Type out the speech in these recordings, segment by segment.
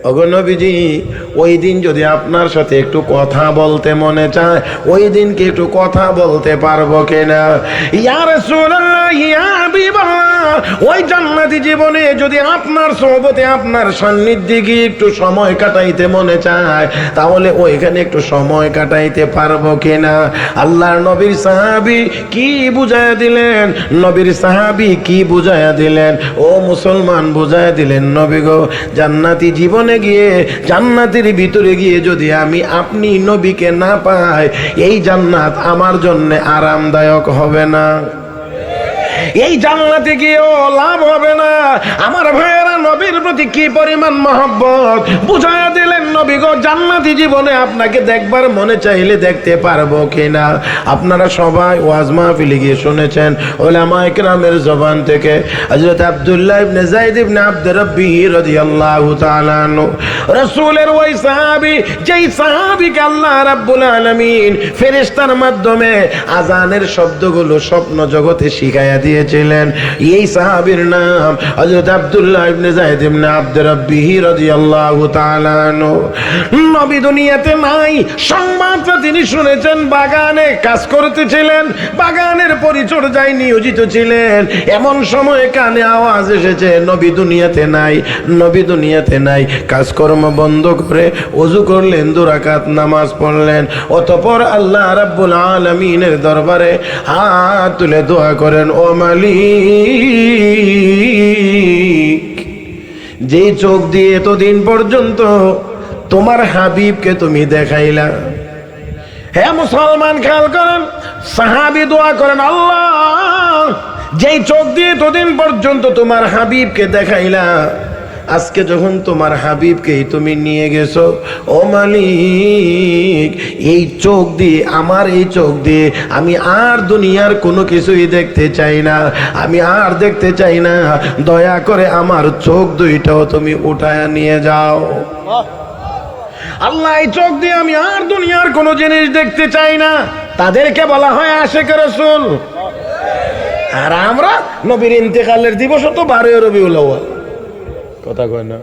ওগো নবীজি, ওই দিন যদি আপনার সাথে একটু কথা বলতে মনে চায়, ওই দিন কি একটু কথা বলতে পারবো কিনা? ইয়া রাসূলুল্লাহ, ইয়া হাবিবাল্লাহ, ওই জান্নাতি জীবনে যদি আপনার সোহবতে, আপনার সান্নিধ্যে গিয়ে একটু সময় কাটাইতে মনে চায়, তাহলে ওইখানে একটু সময় কাটাইতে পারবো কিনা? আল্লাহর নবীর সাহাবী কি বুঝাইয়া দিলেন? নবীর সাহাবী কি বুঝাইয়া দিলেন? ও মুসলমান, বুঝাইয়া দিলেন, নবী গো, জান্নাতি জীবনে গিয়ে, জান্নাতের ভিতরে গিয়ে যদি আমি আপনি নবীকে না পাই, এই জান্নাত আমার জন্য আরামদায়ক হবে না, এই জান্নাতে গিয়েও লাভ হবে না। আমার ভাইয়েরা, নবীর প্রতি কি পরিমাণ মহব্বত বুঝাইয়া দিলেন। নবী গো, জান্নাতি জীবনে আপনাকে দেখবার মনে চাইলে দেখতে পারবো কিনা? আপনারা সবাই ওয়াজ মাহফিলে গিয়ে শুনেছেন উলামায়ে কেরামের জবান থেকে হযরত আব্দুল্লাহ ইবনে যায়েদ ইবনে আব্দুর রাব্বি রাদিয়াল্লাহু তাআলা আনহু, রাসূলের ওই সাহাবী, যেই সাহাবীকে আল্লাহ রাব্বুল আলামিন ফেরেশতার মাধ্যমে আযানের শব্দগুলো স্বপ্ন জগতে শিখাইয়া দিয়েছিলেন, এই সাহাবীর নাম হযরত আব্দুল্লাহ ইবনে যায়েদ ইবনে আব্দুর রাব্বি রাদিয়াল্লাহু তাআলা আনহু। নবী দুনিয়াতে নাই, সংবাদটা তিনি শুনেছেন, বাগানে কাজ করতেছিলেন, বাগানের পরিচর্যায় নিয়োজিত ছিলেন। এমন সময় কানে আওয়াজ এসেছে, নবী দুনিয়াতে নাই, নবী দুনিয়াতে নাই। কাজকর্ম বন্ধ করে ওযু করলেন, 2 রাকাত নামাজ পড়লেন, অতঃপর আল্লাহ রাব্বুল আলামিনের দরবারে হাত তুলে দোয়া করেন, ও মালিক, যেই চোখ দিয়ে এতদিন পর্যন্ত তোমার হাবিবকে তুমি দেখাইলা, হে মুসলমান খেয়াল করেন, সাহাবী দোয়া করেন, আল্লাহ, যেই চোখ দিয়ে এতদিন পর্যন্ত তোমার হাবিবকে দেখাইলা, আজকে যখন তোমার হাবিবকেই তুমি নিয়ে গেছো, ও মালিক, এই চোখ দিয়ে, আমার এই চোখ দিয়ে আমি আর দুনিয়ার কোনো কিছুই দেখতে চাই না, আমি আর দেখতে চাই না, দয়া করে আমার চোখ দুইটাও তুমি উঠায়া নিয়ে যাও। আল্লাহ, এই চোখ দিয়ে আমি আর দুনিয়ার কোনো জিনিস দেখতে চাই না। তাদেরকে বলা হয় আশিক রাসূল। আর আমরা নবীর ইন্তেকালের দিবস তো 12 রবিউল আউয়াল, কথা কয় না?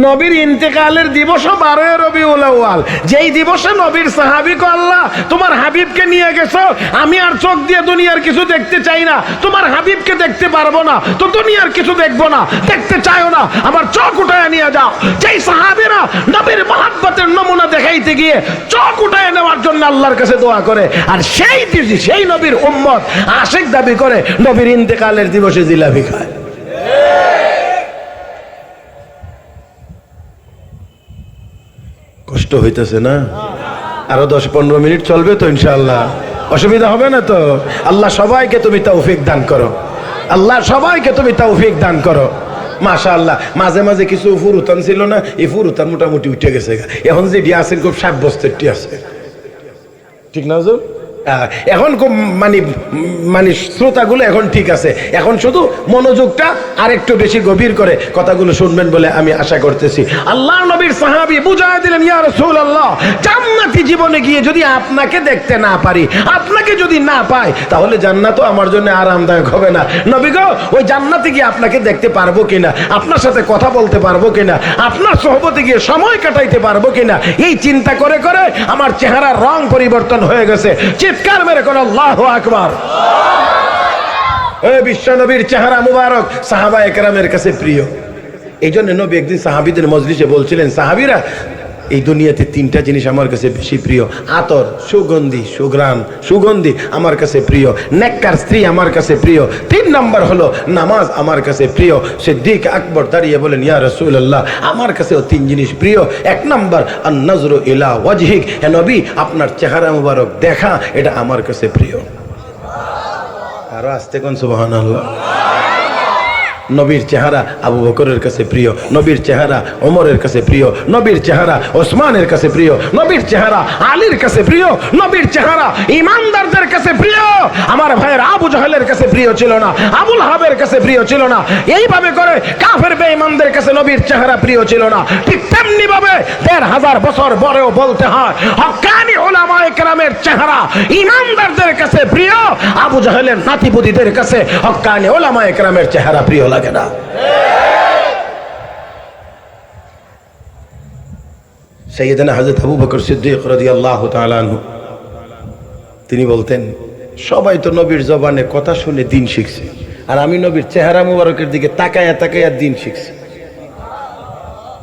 নবীর ইন্তেকালের দিবস 12 রবিউল আউয়াল, যেই দিবসে নবীর সাহাবী কো, আল্লাহ, তোমার হাবিবকে নিয়ে গেছো, আমি আর চোখ দিয়ে দুনিয়ার কিছু দেখতে চাই না, তোমার হাবিবকে দেখতে পারবো না, তো দুনিয়ার কিছু দেখবো না, দেখতে চাইও না, আমার চোখ উঠায় নিয়ে যাও। যেই সাহাবীরা নবীর মহব্বতের নমুনা দেখাইতে গিয়ে চোখ উঠায় নেওয়ার জন্য আল্লাহর কাছে দোয়া করে, আর সেই নবীর উম্মত আশিক দাবি করে নবীর ইন্তেকালের দিবসে জিলাপি খায়। কষ্ট হইতেছে না? আরো 10-15 মিনিট চলবে তো ইনশাআল্লাহ, অসুবিধা হবে না তো? আল্লাহ সবাইকে তুমি তৌফিক দান করো, আল্লাহ সবাইকে তুমি তৌফিক দান করো। মাশাআল্লাহ, মাঝে মাঝে কিছু ফুরুতান ছিল না, এই ফুরুতান মোটামুটি উঠে গেছে, এখন যে ডিয়া আছেন খুব 60 বছরটি আছে, ঠিক না হুজুর? এখন খুব মানে শ্রোতাগুলো এখন ঠিক আছে, এখন শুধু মনোযোগটা আরেকটু বেশি গভীর করে কথাগুলো শুনবেন বলে আমি আশা করতেছি। আল্লাহ নবীর সাহাবী বুঝায় দিলেন, ইয়া রাসূলুল্লাহ, জান্নাতি জীবনে গিয়ে যদি আপনাকে দেখতে না পারি, আপনাকে যদি না পাই, তাহলে জান্নাতও আমার জন্য আরামদায়ক হবে না। নবী গো, ওই জান্নাতে গিয়ে আপনাকে দেখতে পারবো কিনা, আপনার সাথে কথা বলতে পারবো কিনা, আপনার সোহবতে গিয়ে সময় কাটাইতে পারবো কিনা, এই চিন্তা করে করে আমার চেহারার রং পরিবর্তন হয়ে গেছে। চিৎকার মেরে কোন আল্লাহু আকবার। এই বিশ্ব নবীর চেহারা মুবারক সাহাবায়ে কেরামের কাছে প্রিয়। এই জন্য নবী একদিন সাহাবীদের মজলিসে বলছিলেন, সাহাবীরা, এই দুনিয়াতে 3টা জিনিস আমার কাছে বেশি প্রিয়, আতর, সুগন্ধি, সুগন্ধি আমার কাছে প্রিয়, নেককার স্ত্রী আমার কাছে প্রিয়, 3 নাম্বার হলো নামাজ আমার কাছে প্রিয়। সিদ্দিক আকবর দাঁড়িয়ে বলেন, ইয়া রাসূলুল্লাহ, আমার কাছেও 3 জিনিস প্রিয়। 1 নাম্বার আন-নাজরু ইলা ওয়াজহিক, হে নবী, আপনার চেহারা মুবারক দেখা, এটা আমার কাছে প্রিয়। আরো আস্তে কোন সুবহানাল্লাহ। নবীর চেহারা আবু বকরের কাছে প্রিয়, নবীর চেহারা ওমরের কাছে প্রিয়, নবীর চেহারা ওসমানের কাছে প্রিয়, নবীর চেহারা আলীর কাছে প্রিয়, নবীর চেহারা ইমানদারদের কাছে প্রিয়। আমার ভাইয়ের আবু জাহেলের কাছে প্রিয় ছিল না, আবুল হাবের কাছে প্রিয় ছিল না, এইভাবে করে কাফের বেঈমানদের কাছে নবীর চেহারা প্রিয় ছিল না। ঠিক তেমনি ভাবে 1500 বছর পরেও বলতে হয়, হক্কানি উলামায়ে কেরামের চেহারা ইমানদারদের কাছে প্রিয়, আবু জাহেলের নাতিপুতিদের কাছে হক্কানি উলামায়ে কেরামের চেহারা প্রিয় লাগে না। সাইয়েদানা হযরত আবু বকর সিদ্দিক রাদিয়াল্লাহু তাআলা আনহু তিনি বলতেন, সবাই তো নবীর জবানে কথা শুনে দিন শিখছে, আর আমি নবীর চেহারা মুবারকের দিকে তাকায়া তাকায়া দিন শিখছি।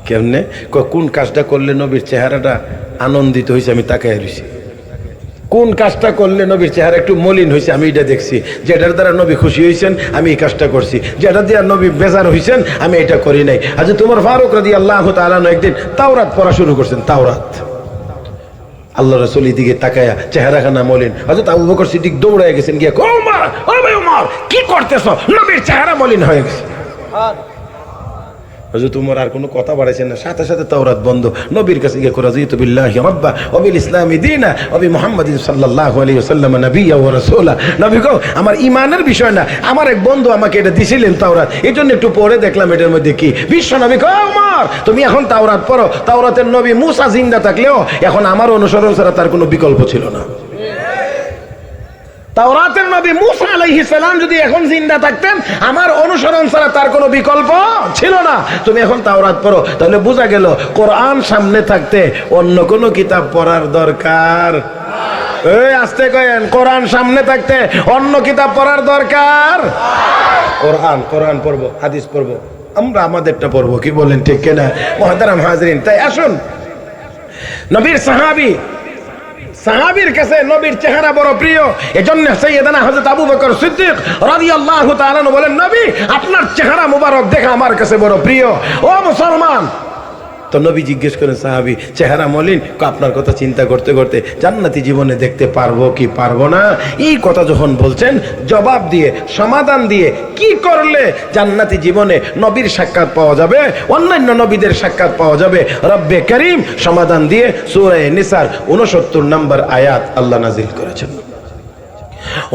কেমনে? কোন কাজটা করলে নবীর চেহারাটা আনন্দিত হয়েছে আমি তাকায়া রয়েছি, কোন কাজটা করলে নবীর চেহারা একটু মলিন হয়েছে আমি এটা দেখছি, যেটার দ্বারা নবী খুশি হয়েছেন আমি এই কাজটা করছি, যেটা দিয়ে নবী বেজার হয়েছেন আমি এটা করি নাই। আচ্ছা, তোমার ফারুক রাদিয়াল্লাহু তাআলা একদিন তাওরাত পড়া শুরু করছেন, তাওরাত, আল্লাহ রাসূল দিকে তাকায়া চেহারাখানা মলিন। হযরত আবু বকর সিদ্দিক দৌড়ায় গেছেন, গিয়া ওমর, ও ভাই ওমর, কি করতেছ? নবীর চেহারা মলিন হয়ে গেছে। হযরত ওমর আর কোনো কথা বাড়াইছেন না, সাথে সাথে তাওরাত বন্ধ, নবীর কাছে গিয়ে রাযিতু বিল্লাহি রাব্বা ওয়া বিল ইসলামি দীনা ওয়া বি মুহাম্মাদিন সাল্লাল্লাহু আলাইহি ওয়াসাল্লাম নবিয়্যা ওয়া রাসূলা। নবী গো, আমার ঈমানের বিষয় না, আমার এক বন্ধু আমাকে এটা দিছিলেন তাওরাত, এজন্য একটু পড়ে দেখলাম এটার মধ্যে কি। বিশ্ব নবী কো, ওমর তুমি এখন তাওরাত পড়ো। তাওরাতের নবী মুসা জিন্দা থাকলেও এখন আমার অনুসরণ ছাড়া তার কোনো বিকল্প ছিল না। তাওরাতের নবী মুসা আলাইহিস সালাম যদি এখন জিন্দা থাকতেন আমার অনুসরণ ছাড়া তার কোনো বিকল্প ছিল না। তুমি এখন তাওরাত পড়ো। তাহলে বোঝা গেল কোরআন সামনে থাকতে অন্য কোনো কিতাব পড়ার দরকার, এই আস্তে কয়েন, কোরআন সামনে থাকতে অন্য কিতাব পড়ার দরকার। কোরআন পড়বো, হাদিস পড়বো, আমরা আমাদেরটা পড়বো, কি বলেন ঠিক কিনা মুহতারাম হাজরিন? তাই আসুন, নবীর সাহাবীর কাছে নবীর চেহারা বড় প্রিয়। এজন্য সাইয়েদানা হযরত আবু বকর সিদ্দিক রাদিয়াল্লাহু তাআলা বলেন, নবী আপনার চেহারা মুবারক দেখা আমার কাছে বড় প্রিয়। ও মুসলমান, তো নবী জিজ্ঞেস করেন, সাহাবী চেহারা মলিন, আপনার কথা চিন্তা করতে করতে জান্নাতি জীবনে দেখতে পারবো কি পারবো না, এই কথা যখন বলছেন, জবাব দিয়ে সমাধান দিয়ে কি করলে জান্নাতি জীবনে নবীর সাক্ষাৎ পাওয়া যাবে, অন্যান্য নবীদের সাক্ষাৎ পাওয়া যাবে, রব্বে করিম সমাধান দিয়ে সূরা নিসার 69 নম্বর আয়াত আল্লাহ নাজিল করেছেন।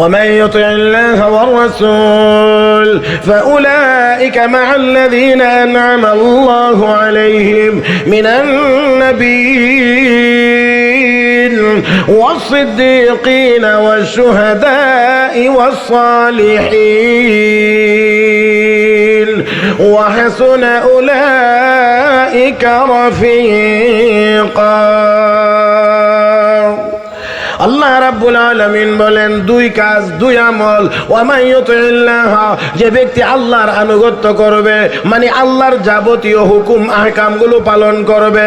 ومن يطع الله والرسول فأولئك مع الذين أنعم الله عليهم من النبيين والصديقين والشهداء والصالحين وحسن أولئك رفيقا। আল্লাহ রাব্বুল আলামিন বলেন, দুই কাজ, দুই আমল। ওয়া ইউতিল্লাহ, যে ব্যক্তি আল্লাহর আনুগত্য করবে, মানে আল্লাহর যাবতীয় হুকুম আহকামগুলো পালন করবে।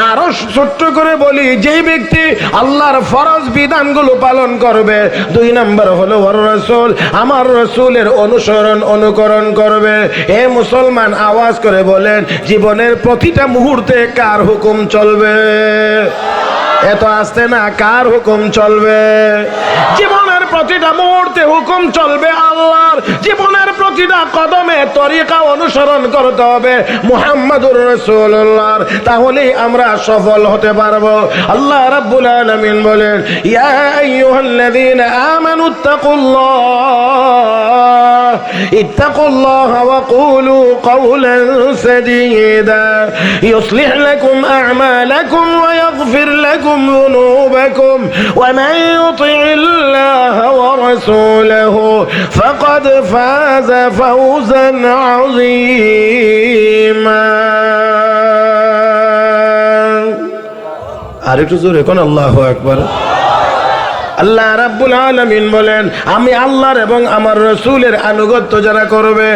আরো ছোট্ট করে বলি, যে ব্যক্তি আল্লাহর ফরজ বিধানগুলো পালন করবে। দুই নাম্বার হলো ওয়ার রাসূল, আমার রাসূলের অনুকরণ করবে। হে মুসলমান, আওয়াজ করে বলেন, জীবনের প্রতিটা মুহূর্তে কার হুকুম চলবে? এত আসতে না, কার হুকুম চলবে? জীবনের প্রতিটা মুহূর্তে হুকুম চলবে আল্লাহর। জীবনের প্রতিটা কদমে তরিকা অনুসরণ করতে হবে মুহাম্মাদুর রাসূলুল্লাহর, তাহলেই আমরা সফল হতে পারবো। আল্লাহ রাব্বুল আলামিন বলেন, ইয়া আইয়ুহাল্লাযীনা ইত্তাকুল্লাহ ওয়া কুলু কওলান সাদীদা ইউসলিহ লাকুম আ'মালাকুম ওয়া ইয়াগফির লাকুম ذنوبكم ومن يطع الله ورسوله فقد فاز فوزا عظيما। আরেকটু জোরে কোন আল্লাহু আকবার। আল্লাহ রাব্বুল আলামিন বলেন, আমি আল্লাহর এবং আমার রাসূলের আনুগত্য যারা করবে,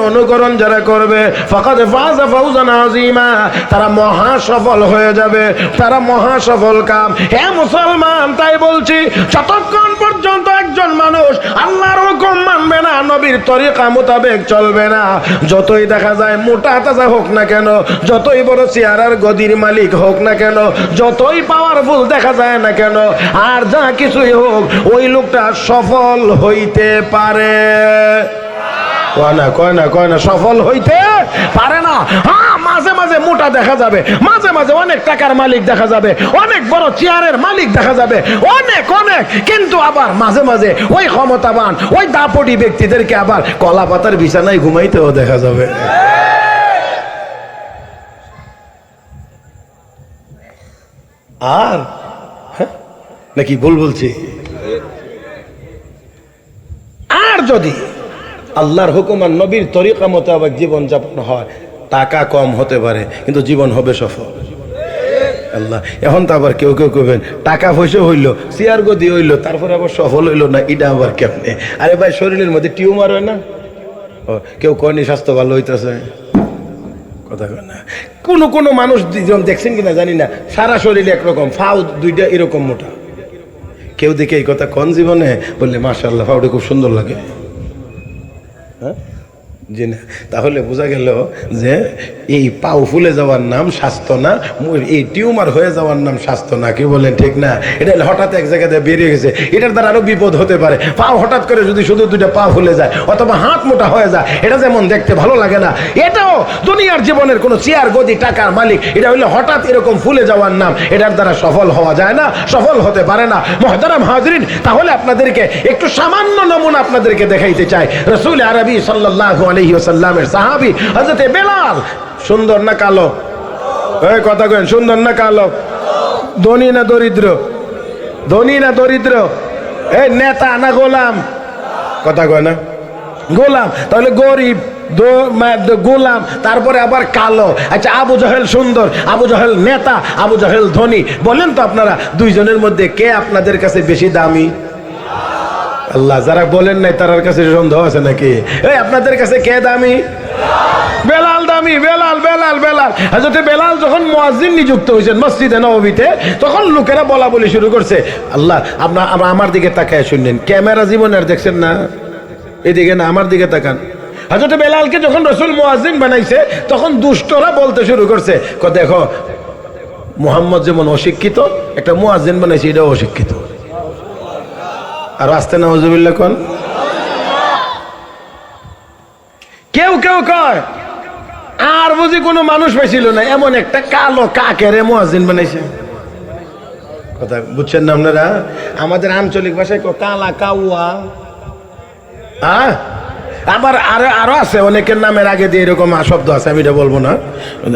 অনুকরণ যারা করবে, ফাকাদ ফাযা ফাওজান আযীমা, তারা মহা সফল হয়ে যাবে, তারা মহা সফল কাম। হে মুসলমান, তাই বলছি, যতক্ষণ পর্যন্ত একজন মানুষ আল্লাহর হুকুম মানবে না, নবীর তরিকা মোতাবেক চলবে না, যতই দেখা যায় মোটা তাজা হোক না কেন, যতই বড় চেহারার গদির মালিক হোক না কেন, যতই পাওয়ারফুল দেখা যায় না কেন, আর কিছুই হোক, ওই লোকটা সফল হইতে পারে কয় না সফল হইতে পারে না। হ্যাঁ, মাঝে মাঝে মোটা দেখা যাবে, মাঝে মাঝে অনেক টাকার মালিক দেখা যাবে, অনেক বড় চেয়ারের মালিক দেখা যাবে, অনেক, কিন্তু আবার মাঝে মাঝে ওই ক্ষমতাবান, ওই দাপটি ব্যক্তিদেরকে আবার কলা পাতার বিছানায় ঘুমাইতেও দেখা যাবে। আর নাকি ভুল বলছি? আর যদি আল্লাহর হুকুম আর নবীর তরিকা মোতাবেক জীবন যাপন হয়, টাকা কম হতে পারে কিন্তু জীবন হবে সফল। আল্লাহ, এখন তো আবার কেউ কেউ কবেন টাকা পয়সা হইলো, চেয়ার গদি হইলো, তারপরে আবার সফল হইলো না, এটা আবার কেমনে? আরে ভাই, শরীরের মধ্যে টিউমার হয় না? কেউ কয়নি স্বাস্থ্য ভালো হইতেছে, কথা কয় না। কোনো কোনো মানুষ দেখছেন কিনা জানি না, সারা শরীরে একরকম, ফাউ দুইটা এরকম মোটা। কেউ দেখে এই কথা কোন জীবনে বললে মাশাআল্লাহ ফাউটা খুব সুন্দর লাগে, হ্যাঁ জি না? তাহলে বোঝা গেল যে এই পাও ফুলে যাওয়ার নাম স্বাস্থ্য না, এই টিউমার হয়ে যাওয়ার নাম স্বাস্থ্য না। কি বলেন ঠিক না? এটা হঠাৎ এক জায়গাতে বেরিয়ে গেছে, এটার দ্বারা আরো বিপদ হতে পারে। পাও হঠাৎ করে যদি শুধু দুইটা পা ফুলে যায় অথবা হাত মোটা হয়ে যায়, এটা যেমন দেখতে ভালো লাগে না, এটাও দুনিয়ার জীবনের কোনো চেয়ার গদি টাকার মালিক, এটা হইলে হঠাৎ এরকম ফুলে যাওয়ার নাম, এটার দ্বারা সফল হওয়া যায় না, সফল হতে পারে না। মুহতারাম হাজরিন, তাহলে আপনাদেরকে একটু সামান্য নমুনা আপনাদেরকে দেখাইতে চাই। রাসূল আরবি সাল্লাল্লাহু আলাইহি ওয়াসাল্লামের সাহাবী হযরত বেলাল সুন্দর না কালো? এই কথা কইন, সুন্দর না কালো? ধনী না দরিদ্র? ধনী না দরিদ্র? এই নেতা না গোলাম? কথা কয় না? গোলাম। তাহলে গরিব, গোলাম, তারপরে আবার কালো। আচ্ছা, আবু জাহেল সুন্দর, আবু জাহেল নেতা, আবু জাহেল ধনী। বলেন তো আপনারা দুইজনের মধ্যে কে আপনাদের কাছে বেশি দামি? আল্লাহ, যারা বলেন নাই তার কাছে সন্দেহ আছে নাকি? এই আপনাদের কাছে কে দামি? বেলাল দামি। বেলাল বেলাল বেলাল হযরত বেলাল যখন মুয়াজ্জিন নিযুক্ত হয়েছেন মসজিদে নববীতে, তখন লোকেরা বলা বলি শুরু করছে। আল্লাহ, আপনার আমার দিকে তাকায় শুনলেন, ক্যামেরা জীবনে আর দেখছেন না, এদিকে না, আমার দিকে তাকান। হযরত বেলালকে যখন রাসূল মুয়াজ্জিন বানাইছে, তখন দুষ্টরা বলতে শুরু করছে, দেখো মুহাম্মদ যেমন অশিক্ষিত, একটা মুয়াজ্জিন বানাইছে, এটাও অশিক্ষিত। আর আসতে নাউজুবিল্লাহ কোন? কেউ কেউ কয় আর বুঝি কোনো মানুষ পাইছিল না, এমন একটা কালো কাকেরে মুয়াজ্জিন বানাইছে। কথা বুঝছেন না আপনারা? আমাদের আঞ্চলিক ভাষায় কালা কাউয়া। হ্যাঁ, আবার আরো আছে অনেকের নামের আগে দিয়ে এরকম শব্দ আছে, আমি এটা বলবো না,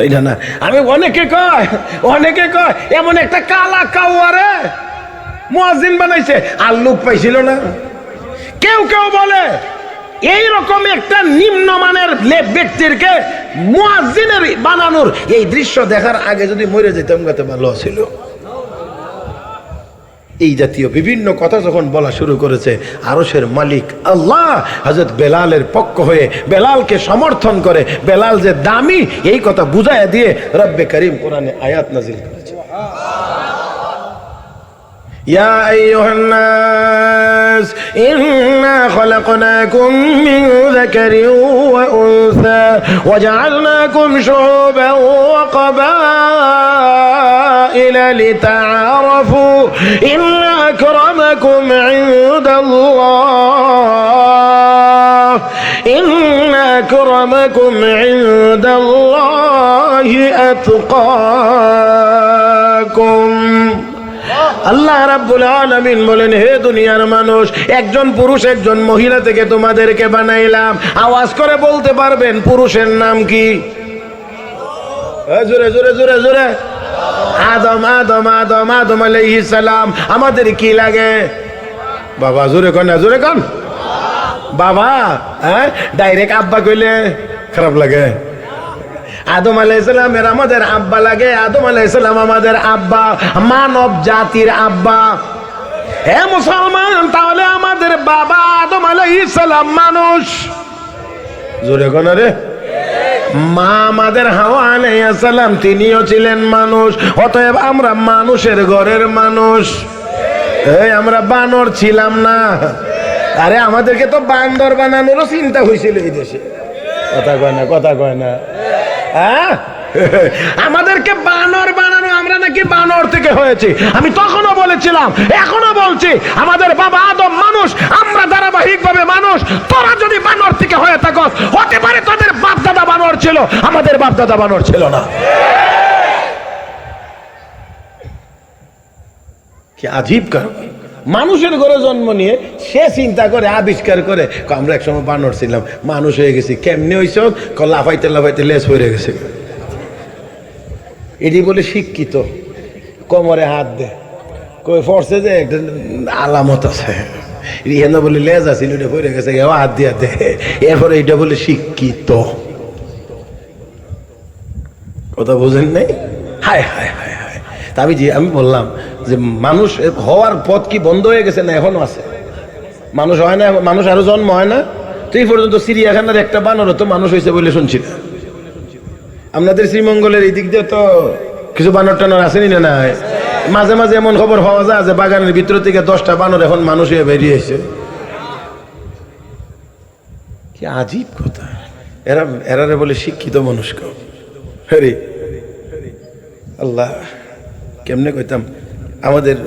এটা না। আমি অনেকে কয় এমন একটা কালা কাউয়ারে মুয়াজ্জিন বানাইছে, আর লোক পাইছিল না। কেউ কেউ বলে এইরকম একটা নিম্নমানের ব্যক্তিরকে মুয়াজ্জিনের বানানোর এই দৃশ্য দেখার আগে যদি মরে যেতাম কত ভালো ছিল। এই জাতীয় বিভিন্ন কথা যখন বলা শুরু করেছে, আরশের মালিক আল্লাহ হযরত বেলালের পক্ষ হয়ে বেলালকে সমর্থন করে, বেলাল যে দামি এই কথা বুঝাইয়া দিয়ে রব্বে করিম কোরআনে আয়াত নাযিল করেছে। يا أيها الناس إنا خلقناكم من ذكر وأنثى وجعلناكم شعوبا وقبائل لتعارفوا إن أكرمكم عند الله أتقاكم। আল্লাহ রাব্বুল আলামিন বলেন, হে দুনিয়ার মানুষ, একজন পুরুষ একজন মহিলা থেকে তোমাদেরকে বানাইলাম। আওয়াজ করে বলতে পারবেন পুরুষের নাম কি? জোরে জোরে জোরে জোরে। আদম আদম আদম আদম আলাইহিস সালাম। আমাদের কি লাগে বাবা? জোরে কন না, জোরে কন বাবা। হ্যাঁ, ডাইরেক্ট আব্বা কইলে খারাপ লাগে। আদম আলাইহিস সালামের আমাদের আব্বা লাগে। আদম আলাইহিস সালাম আমাদের আব্বা, মানব জাতির আব্বা। হে মুসলমান, তাহলে আমাদের বাবা আদম আলাইহিস সালাম মানুষ। জোরে কোন রে? মা আমাদের হাওয়া আলাইহিস সালাম, তিনিও ছিলেন মানুষ। অতএব আমরা মানুষের ঘরের মানুষ। এই আমরা বানর ছিলাম না। আরে আমাদেরকে তো বান্দর বানানোরও চিন্তা হয়েছিল এই দেশে। কথা কয় না, কথা কয় না। হ্যাঁ, আমাদেরকে বানর বানানো, আমরা নাকি বানর থেকে হয়েছে। আমি তখনও বলেছিলাম, এখনো বলছি, আমাদের বাবা আদম মানুষ, আমরা ধারাবাহিক ভাবে মানুষ। তোরা যদি বানর থেকে হয়ে থাকো, হতে পারে তোদের বাপ দাদা বানর ছিল, আমাদের বাপ দাদা বানর ছিল না। কি আজীব কারণ! মানুষের ঘরে জন্ম নিয়ে সে চিন্তা করে, আবিষ্কার করে, আমরা একসময় বানর ছিলাম, মানুষ হয়ে গেছি। কেমনে হয়েছ? লাফাইতে লাফাইতে লেজ হয়ে গেছে। এটি বলে শিক্ষিত। কোমরে হাত দে, কই ফরসে যে একটা আলামত আছে, রিহানা বলে লেজ আছে, এটা হয়ে গেছে, হাত দিয়া দে। এরপরে এটা বলে শিক্ষিত। কথা বুঝেন নাই? হায় হায় হায় হায়! তা আমি বললাম যে মানুষ হওয়ার পথ কি বন্ধ হয়ে গেছে না এখনো আছে? মানুষ হয় না, মানুষ আরো জন্ম হয় না? তো এই পর্যন্ত চিড়িয়াখানার একটা বানর তো মানুষ হয়েছে বলে শুনছি না। আপনাদের শ্রীমঙ্গলের এই দিক দিয়ে তো কিছু বানর টানর আসেনি না? নাই, মাঝে মাঝে এমন খবর পাওয়া যায় যে বাগানের ভিতর থেকে 10টা বানর এখন মানুষ হয়ে বেরিয়েছে। কি আজীব কথা! এরারে বলে শিক্ষিত মনুষ্য। হ্যাঁ, আল্লাহ কেমনে কইতাম, আমাদের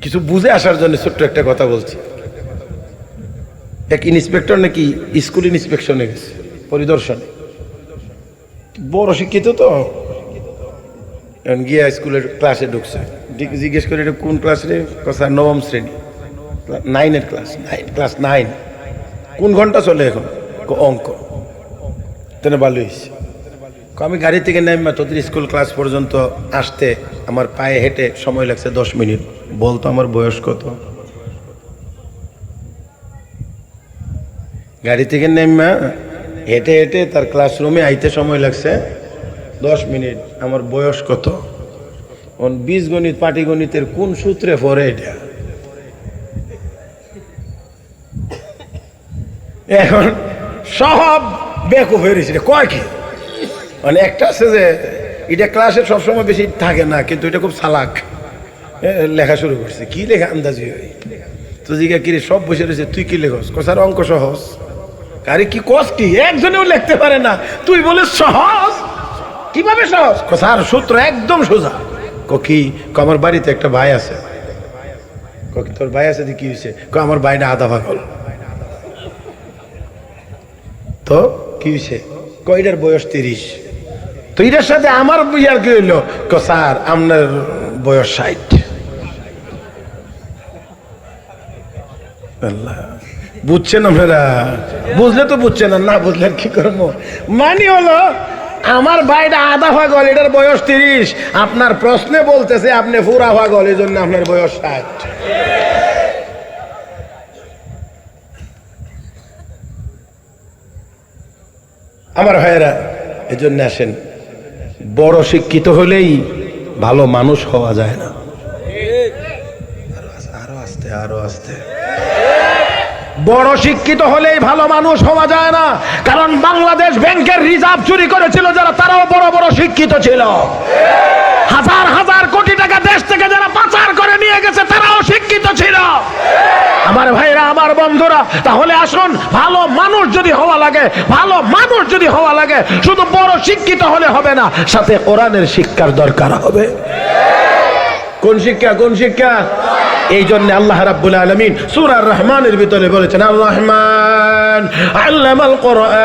কিছু বুঝে আসার জন্য ছোট্ট একটা কথা বলছি। এক ইন্সপেক্টর নাকি স্কুল ইন্সপেকশনে গেছে পরিদর্শনে, বড় শিক্ষিত তো, গিয়া স্কুলের ক্লাসে ঢুকছে, জিজ্ঞেস করে এটা কোন ক্লাস রে? স্যার 9ম শ্রেণী, 9-এর ক্লাস, ক্লাস 9। কোন ঘন্টা চলে এখন? অঙ্ক। তেনে ভালো হয়েছে। আমি গাড়ি থেকে নেমে তোদের স্কুল ক্লাস পর্যন্ত আসতে আমার পায়ে হেঁটে সময় লাগছে 10 মিনিট। বলতো আমার বয়স কত? গাড়ি থেকে নেমে হেঁটে হেঁটে তার ক্লাসরুমে আইতে সময় লাগছে 10 মিনিট। আমার বয়স কত? বীজগণিত পাটিগণিতের কোন সূত্রে পড়ে এটা? এখন সব বেকুব হয়ে রয়েছে। কয় কি মানে একটা আছে যে এটা ক্লাসে সবসময় বেশি থাকে না, কিন্তু এটা খুব চালাক, লেখা শুরু করছে। কি লেখা আন্দাজি হয় তো জিজ্ঞা কিরে সব বসে রয়েছে, তুই কি লেখস? কসার অঙ্ক সহজ। আরে কি কস কি? একজনেও লিখতে পারে না, তুই বলে সহজ? কিভাবে সহজ? কসার সূত্র একদম সোজা। কি? আমার বাড়িতে একটা ভাই আছে। তোর ভাই আছে? কি হয়েছে? আমার ভাইটা আধা পাগল। তো কি হয়েছে? কয়টার বয়স 30। তো এটার সাথে আমার বিয়ার কি হইলো? স্যার আপনার বয়স 60। আল্লাহ, বুঝছেন আপনারা? বুঝলে তো বুঝছেন, না বুঝলে কি করবো? মানে হলো আমার ভাইটা আধা পাগল, এটার বয়স 30। আপনার প্রশ্নে বলতেছে আপনি পুরা পাগল, এই জন্য আপনার বয়স 60। আমার ভাইয়েরা, এই জন্য আসেন, বড় শিক্ষিত হলেই ভালো মানুষ হওয়া যায় না। আরো আস্তে, আরো আস্তে। বড় শিক্ষিত হলেই ভালো মানুষ হওয়া যায় না, কারণ বাংলাদেশ ব্যাংকের রিজার্ভ চুরি করেছিল যারা, তারাও বড় বড় শিক্ষিত ছিল। হাজার হাজার কোটি টাকা দেশ থেকে যারা পাচার করে নিয়ে গেছে, তারাও শিক্ষিত ছিল। আমার ভাইরা, আমার বন্ধুরা, তাহলে আসুন, ভালো মানুষ যদি হওয়া লাগে, ভালো মানুষ যদি হওয়া লাগে, শুধু বড় শিক্ষিত হলে হবে না, সাথে কোরআনের শিক্ষার দরকার হবে। কোন শিক্ষা? কোন শিক্ষা? এই জন্য আল্লাহ রাব্বুল আলামিন সূরা আর-রহমানের ভিতরে বলেছেন, আর রহমান আল্লামাল কোরআন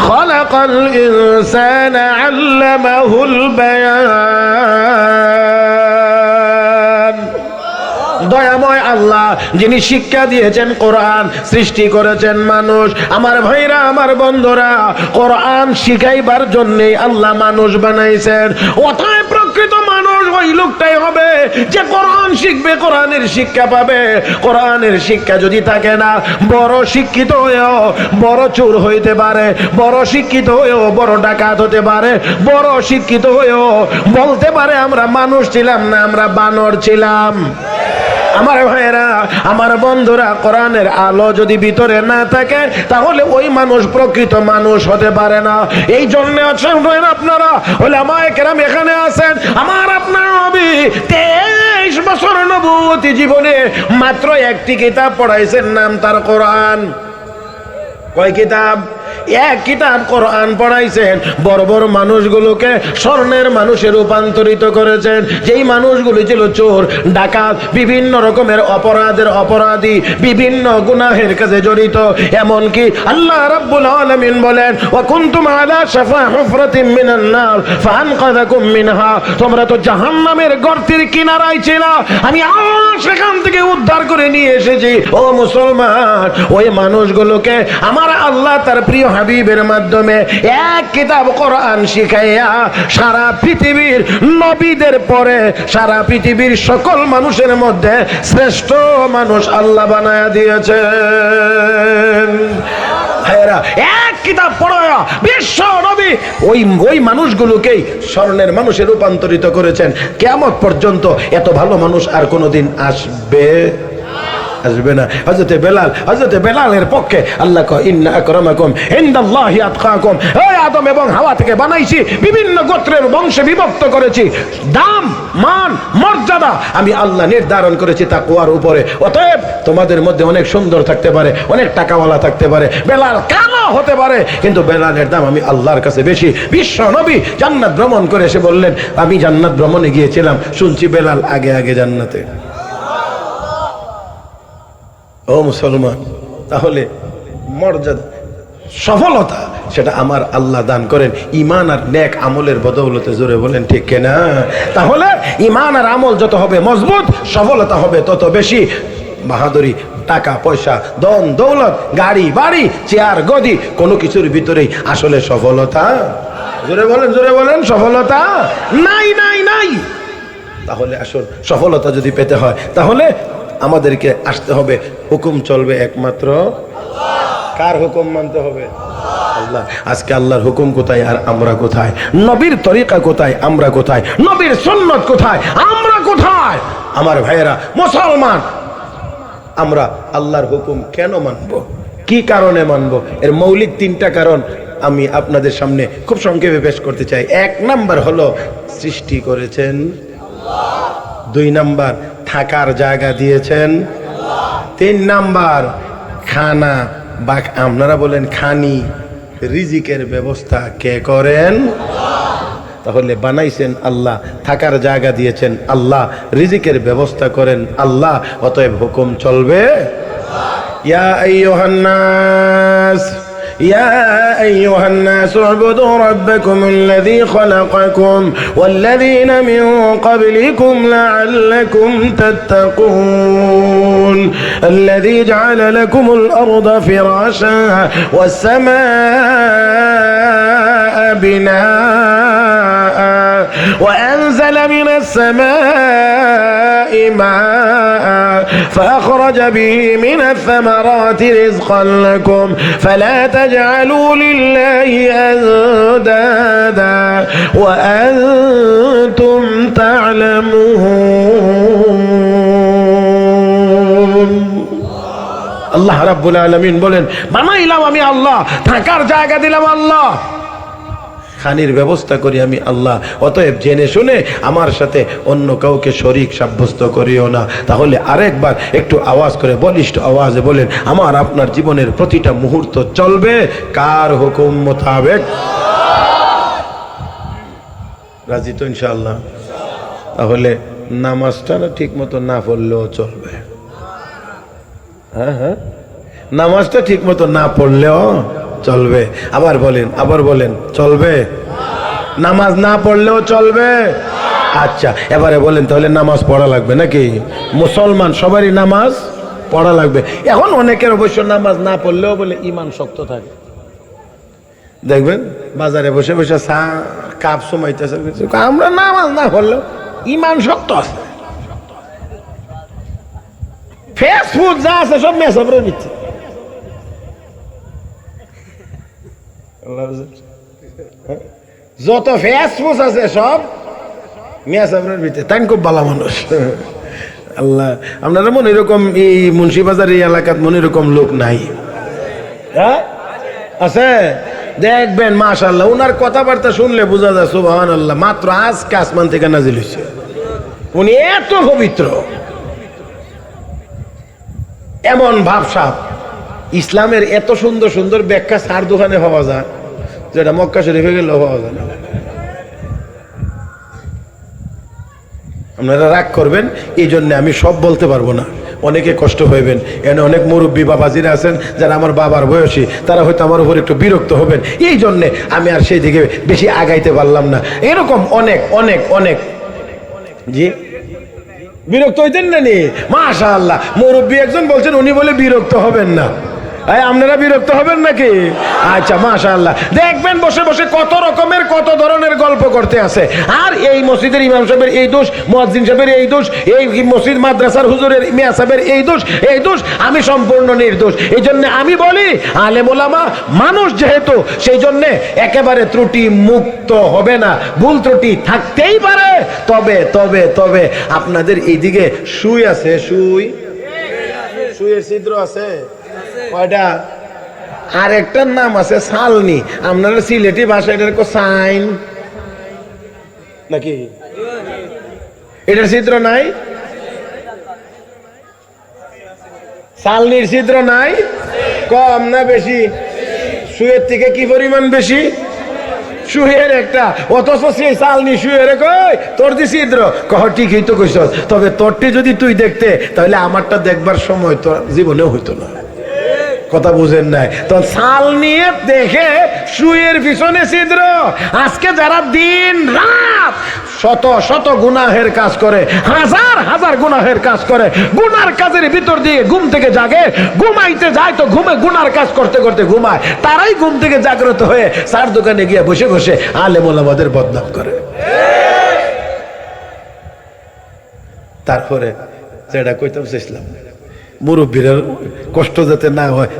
খালাকাল ইনসানা আল্লামাহুল বায়ান। দয়াময় আল্লাহ, যিনি শিক্ষা দিয়েছেন কোরআন, সৃষ্টি করেছেন মানুষ। আমার ভাইরা, আমার বন্ধুরা, কোরআন শিখাইবার জন্যই আল্লাহ মানুষ বানাইছেন। অতএব প্রকৃত মানুষ ওই লোকটাই হবে যে কোরআন শিখবে, কোরআনের শিক্ষা পাবে। কোরআনের শিক্ষা যদি থাকে না, বড় শিক্ষিত হয়েও বড় চোর হইতে পারে, বড় শিক্ষিত হয়েও বড় ডাকাত হতে পারে, বড় শিক্ষিত হয়েও বলতে পারে আমরা মানুষ ছিলাম না, আমরা বানর ছিলাম। আমার ভাইয়েরা, আমার বন্ধুরা, কোরআনের আলো যদি ভিতরে না থাকে, তাহলে ওই মানুষ প্রকৃত মানুষ হতে পারে না। এই জন্য আপনারা উলামায়ে কেরাম এখানে আছেন। আমার আপনার নবী 23 বছর নবুয়তি জীবনে মাত্র একটি কিতাব পড়াইছেন, নাম তার কোরআন। কয় কিতাব? এক কিতাব কোরআন পড়াইছেন। বড় বড় মানুষগুলোকে স্বর্ণের মানুষে রূপান্তরিত করেছেন, যেই মানুষগুলো ছিল চোর, ডাকাত, বিভিন্ন রকমের অপরাধের অপরাধী, বিভিন্ন গুনাহের কাজে জড়িত। এমনকি আল্লাহ রাব্বুল আলামিন বলেন, ওয়া কুনতুম আলা শাফা হুফরাতিন মিনান নার ফাআনকাযাকুম মিনহা। তোমরা তো জাহান্নামের গর্তের কিনারায় ছিল, আমি আল্লাহ সেখান থেকে উদ্ধার করে নিয়ে এসেছি। ও মুসলমান, ওই মানুষগুলোকে আমার আল্লাহ তার প্রিয় হাবিবের মাধ্যমে এক কিতাব কোরআন শিখাইয়া সারা পৃথিবীর নবীদের পরে সারা পৃথিবীর সকল মানুষের মধ্যে শ্রেষ্ঠ মানুষ আল্লাহ বানায়া দিয়েছেন। এক কিতাব পড়ায়া বিশ্ব নবী ওই মানুষগুলোকেই স্বর্ণের মানুষে রূপান্তরিত করেছেন। কিয়ামত পর্যন্ত এত ভালো মানুষ আর কোনোদিন আসবে না। হযরতে বেলালের পক্ষে আল্লাহ কয় ইন্না আকরামাকুম ইনদাল্লাহি আতকাকুম। এই আদম এবং হাওয়া থেকে বানাইছি, বিভিন্ন গোত্রের বংশে বিভক্ত করেছি, দাম মান মর্যাদা আমি আল্লাহ নির্ধারণ করেছি তাকওয়ার উপরে। অতএব তোমাদের মধ্যে অনেক সুন্দর থাকতে পারে, অনেক টাকাওয়ালা থাকতে পারে, বেলাল কালো হতে পারে, কিন্তু বেলালের দাম আমি আল্লাহর কাছে বেশি। বিশ্ব নবী জান্নাত ভ্রমণ করে এসে বললেন, আমি জান্নাত ভ্রমণে গিয়েছিলাম, শুনছি বেলাল আগে আগে জান্নাতে। ও মুসলমান, তাহলে মর্যাদা সফলতা সেটা আমার আল্লাহ দান করেন ঈমান আর নেক আমলের বদৌলতে। জোরে বলেন ঠিক কিনা? তাহলে ঈমান আর আমল যত হবে মজবুত, সফলতা হবে তত বেশি। বাহাদুরি, টাকা পয়সা, ধন দৌলত, গাড়ি বাড়ি, চেয়ার গদি, কোনো কিছুর ভিতরেই আসলে সফলতা, জোরে বলেন সফলতা নাই নাই নাই। তাহলে আসল সফলতা যদি পেতে হয় তাহলে আমাদেরকে আসতে হবে, হুকুম চলবে একমাত্র কার হুকুম মানতে হবে? আল্লাহ। আজকে আল্লাহর হুকুম কোথায় আর আমরা কোথায়? নবীর তরিকা কোথায় আমরা কোথায়? নবীর সুন্নাত কোথায় আমরা কোথায়? আমার ভাইয়েরা মুসলমান, আমরা আল্লাহর হুকুম কেন মানব, কি কারণে মানব? এর মৌলিক তিনটা কারণ আমি আপনাদের সামনে খুব সংক্ষেপে পেশ করতে চাই। 1 নাম্বার হলো সৃষ্টি করেছেন আল্লাহ। 2 নাম্বার থাকার জায়গা দিয়েছেন আল্লাহ। 3 নাম্বার খানা বা আপনারা বলেন খানি, রিজিকের ব্যবস্থা কে করেন? আল্লাহ। তাহলে বানাইছেন আল্লাহ, থাকার জায়গা দিয়েছেন আল্লাহ, রিজিকের ব্যবস্থা করেন আল্লাহ, অতএব হুকুম চলবে আল্লাহ। ইয়া আইয়ুহান নাস يا أيها الناس اعبدوا ربكم الذي خلقكم والذين من قبلكم لعلكم تتقون الذي جعل لكم الأرض فراشا والسماء بناء وأنزل من السماء ماء فأخرج به من الثمرات رزقا لكم فلا تجعلوا لله أندادا وأنتم تعلمون। আল্লাহ রাব্বুল আলামিন বলেন, বানাইলাম আমি আল্লাহ, থাকার জায়গা দিলাম আল্লাহ, খানির ব্যবস্থা করি আমি আল্লাহ, অতএব জেনে শুনে আমার সাথে অন্য কাউকে শরীক সাব্যস্ত করিও না। তাহলে আরেকবার একটু আওয়াজ করে বলিষ্ঠ আওয়াজে বলেন, আমার আপনার জীবনের প্রতিটা মুহূর্ত চলবে কার হুকুম মোতাবেক? রাজি তো ইনশাআল্লাহ? তাহলে নামাজটা না ঠিক মতো না পড়লেও চলবে। হ্যাঁ, নামাজটা ঠিক মতো না পড়লেও চলবে। আবার বলেন চলবে? নামাজ না পড়লেও চলবে? আচ্ছা, এবারে বলেন তাহলে নামাজ পড়া লাগবে নাকি? মুসলমান সবারই নামাজ পড়া লাগবে। এখন অনেকের অবশ্য নামাজ না পড়লেও বলে ঈমান শক্ত থাকে। দেখবেন বাজারে বসে বসে চা কাপ সময়তেছে, আমরা নামাজ না পড়লেও ঈমান শক্ত আছে। ফেসবুক যা আছে সব মেসেজ দিচ্ছে। যত ফেসবুক আছে সব মেসেজের ভিতরে। তাই খুব ভালো মানুষ আল্লাহ। আপনারা মনে এরকম এই মুন্সিবাজার এই এলাকাত মনে এরকম লোক নাই? হ্যাঁ আছে, দেখবেন মাশাআল্লাহ, উনার কথাবার্তা শুনলে বোঝা যায় সুবহানাল্লাহ, মাত্র আজকে আসমান থেকে নাজিল হয়েছে। উনি এত পবিত্র, এমন ভাবসাব। ইসলামের এত সুন্দর সুন্দর ব্যাখ্যা সার দোকানে পাওয়া যায়, যেটা মক্কা শরীফে গেলেও পাওয়া যায় না। আপনারা রাগ করবেন এই জন্য আমি সব বলতে পারবো না, অনেকে কষ্ট হইবেন। এখানে অনেক মুরব্বী বাবাজিরা আছেন যারা আমার বাবার বয়সী, তারা হয়তো আমার উপর একটু বিরক্ত হবেন, এই জন্যে আমি আর সেই দিকে বেশি আগাইতে পারলাম না। এরকম অনেক অনেক অনেক জি বিরক্ত হইতেন না নি? মাশাআল্লাহ, মুরব্বী একজন বলছেন, উনি বলে বিরক্ত হবেন না। আপনারা বিরক্ত হবেন নাকি? আচ্ছা, মাশাআল্লাহ, দেখবেন বসে বসে কত রকমের কত ধরনের গল্প করতে আছে। আর এই মসজিদের ইমাম সাহেবের এই দোষ, মুয়াজ্জিন সাহেবের এই দোষ, এই মসজিদ মাদ্রাসার হুজুরের মিয়া সাহেবের এই দোষ, আমি সম্পূর্ণ নির্দোষ। এই জন্য আমি বলি, আলেম ওলামা মানুষ যেহেতু, সেই জন্য একেবারে ত্রুটি মুক্ত হবে না, ভুল ত্রুটি থাকতেই পারে। তবে তবে তবে আপনাদের এইদিকে সুই আছে, সুইয়ের ছিদ্র আছে কয়টা? আর একটার নাম আছে সালনি। আপনারা সিলেটি ভাষায় এটার সাইন নাকি? এটার ছিদ্র নাই? সালনির ছিদ্র নাই? কম না বেশি? সুয়ের থেকে কি পরিমাণ বেশি? সুয়ের একটা। অথচ সেই চালনি শুয়ে রে কই তোর দি ছিদ্র, কহ ঠিকই তো কইছ, তবে তোরটি যদি তুই দেখতে তাহলে আমারটা দেখবার সময় তোর জীবনেও হইতো না। কথা বুঝেন নাই তো? চাল নিয়ে দেখে শুয়ের পিছনে ছিদ্র। আজকে যারা দিন রাত শত শত গুনাহের কাজ করে, হাজার হাজার গুনাহের কাজ করে, গুনার কাজের ভিতর দিয়ে ঘুম থেকে জাগে, ঘুমাইতে যায় তো ঘুমে গুনার কাজ করতে করতে ঘুমায়, তারাই ঘুম থেকে জাগ্রত হয়ে চার দোকানে গিয়ে বসে বসে আলেম ওলামাদের বদনাম করে। তারপরে যেটা কইতাম চেয়েছিলাম, মুরব্বীরা কষ্ট যাতে না হয়,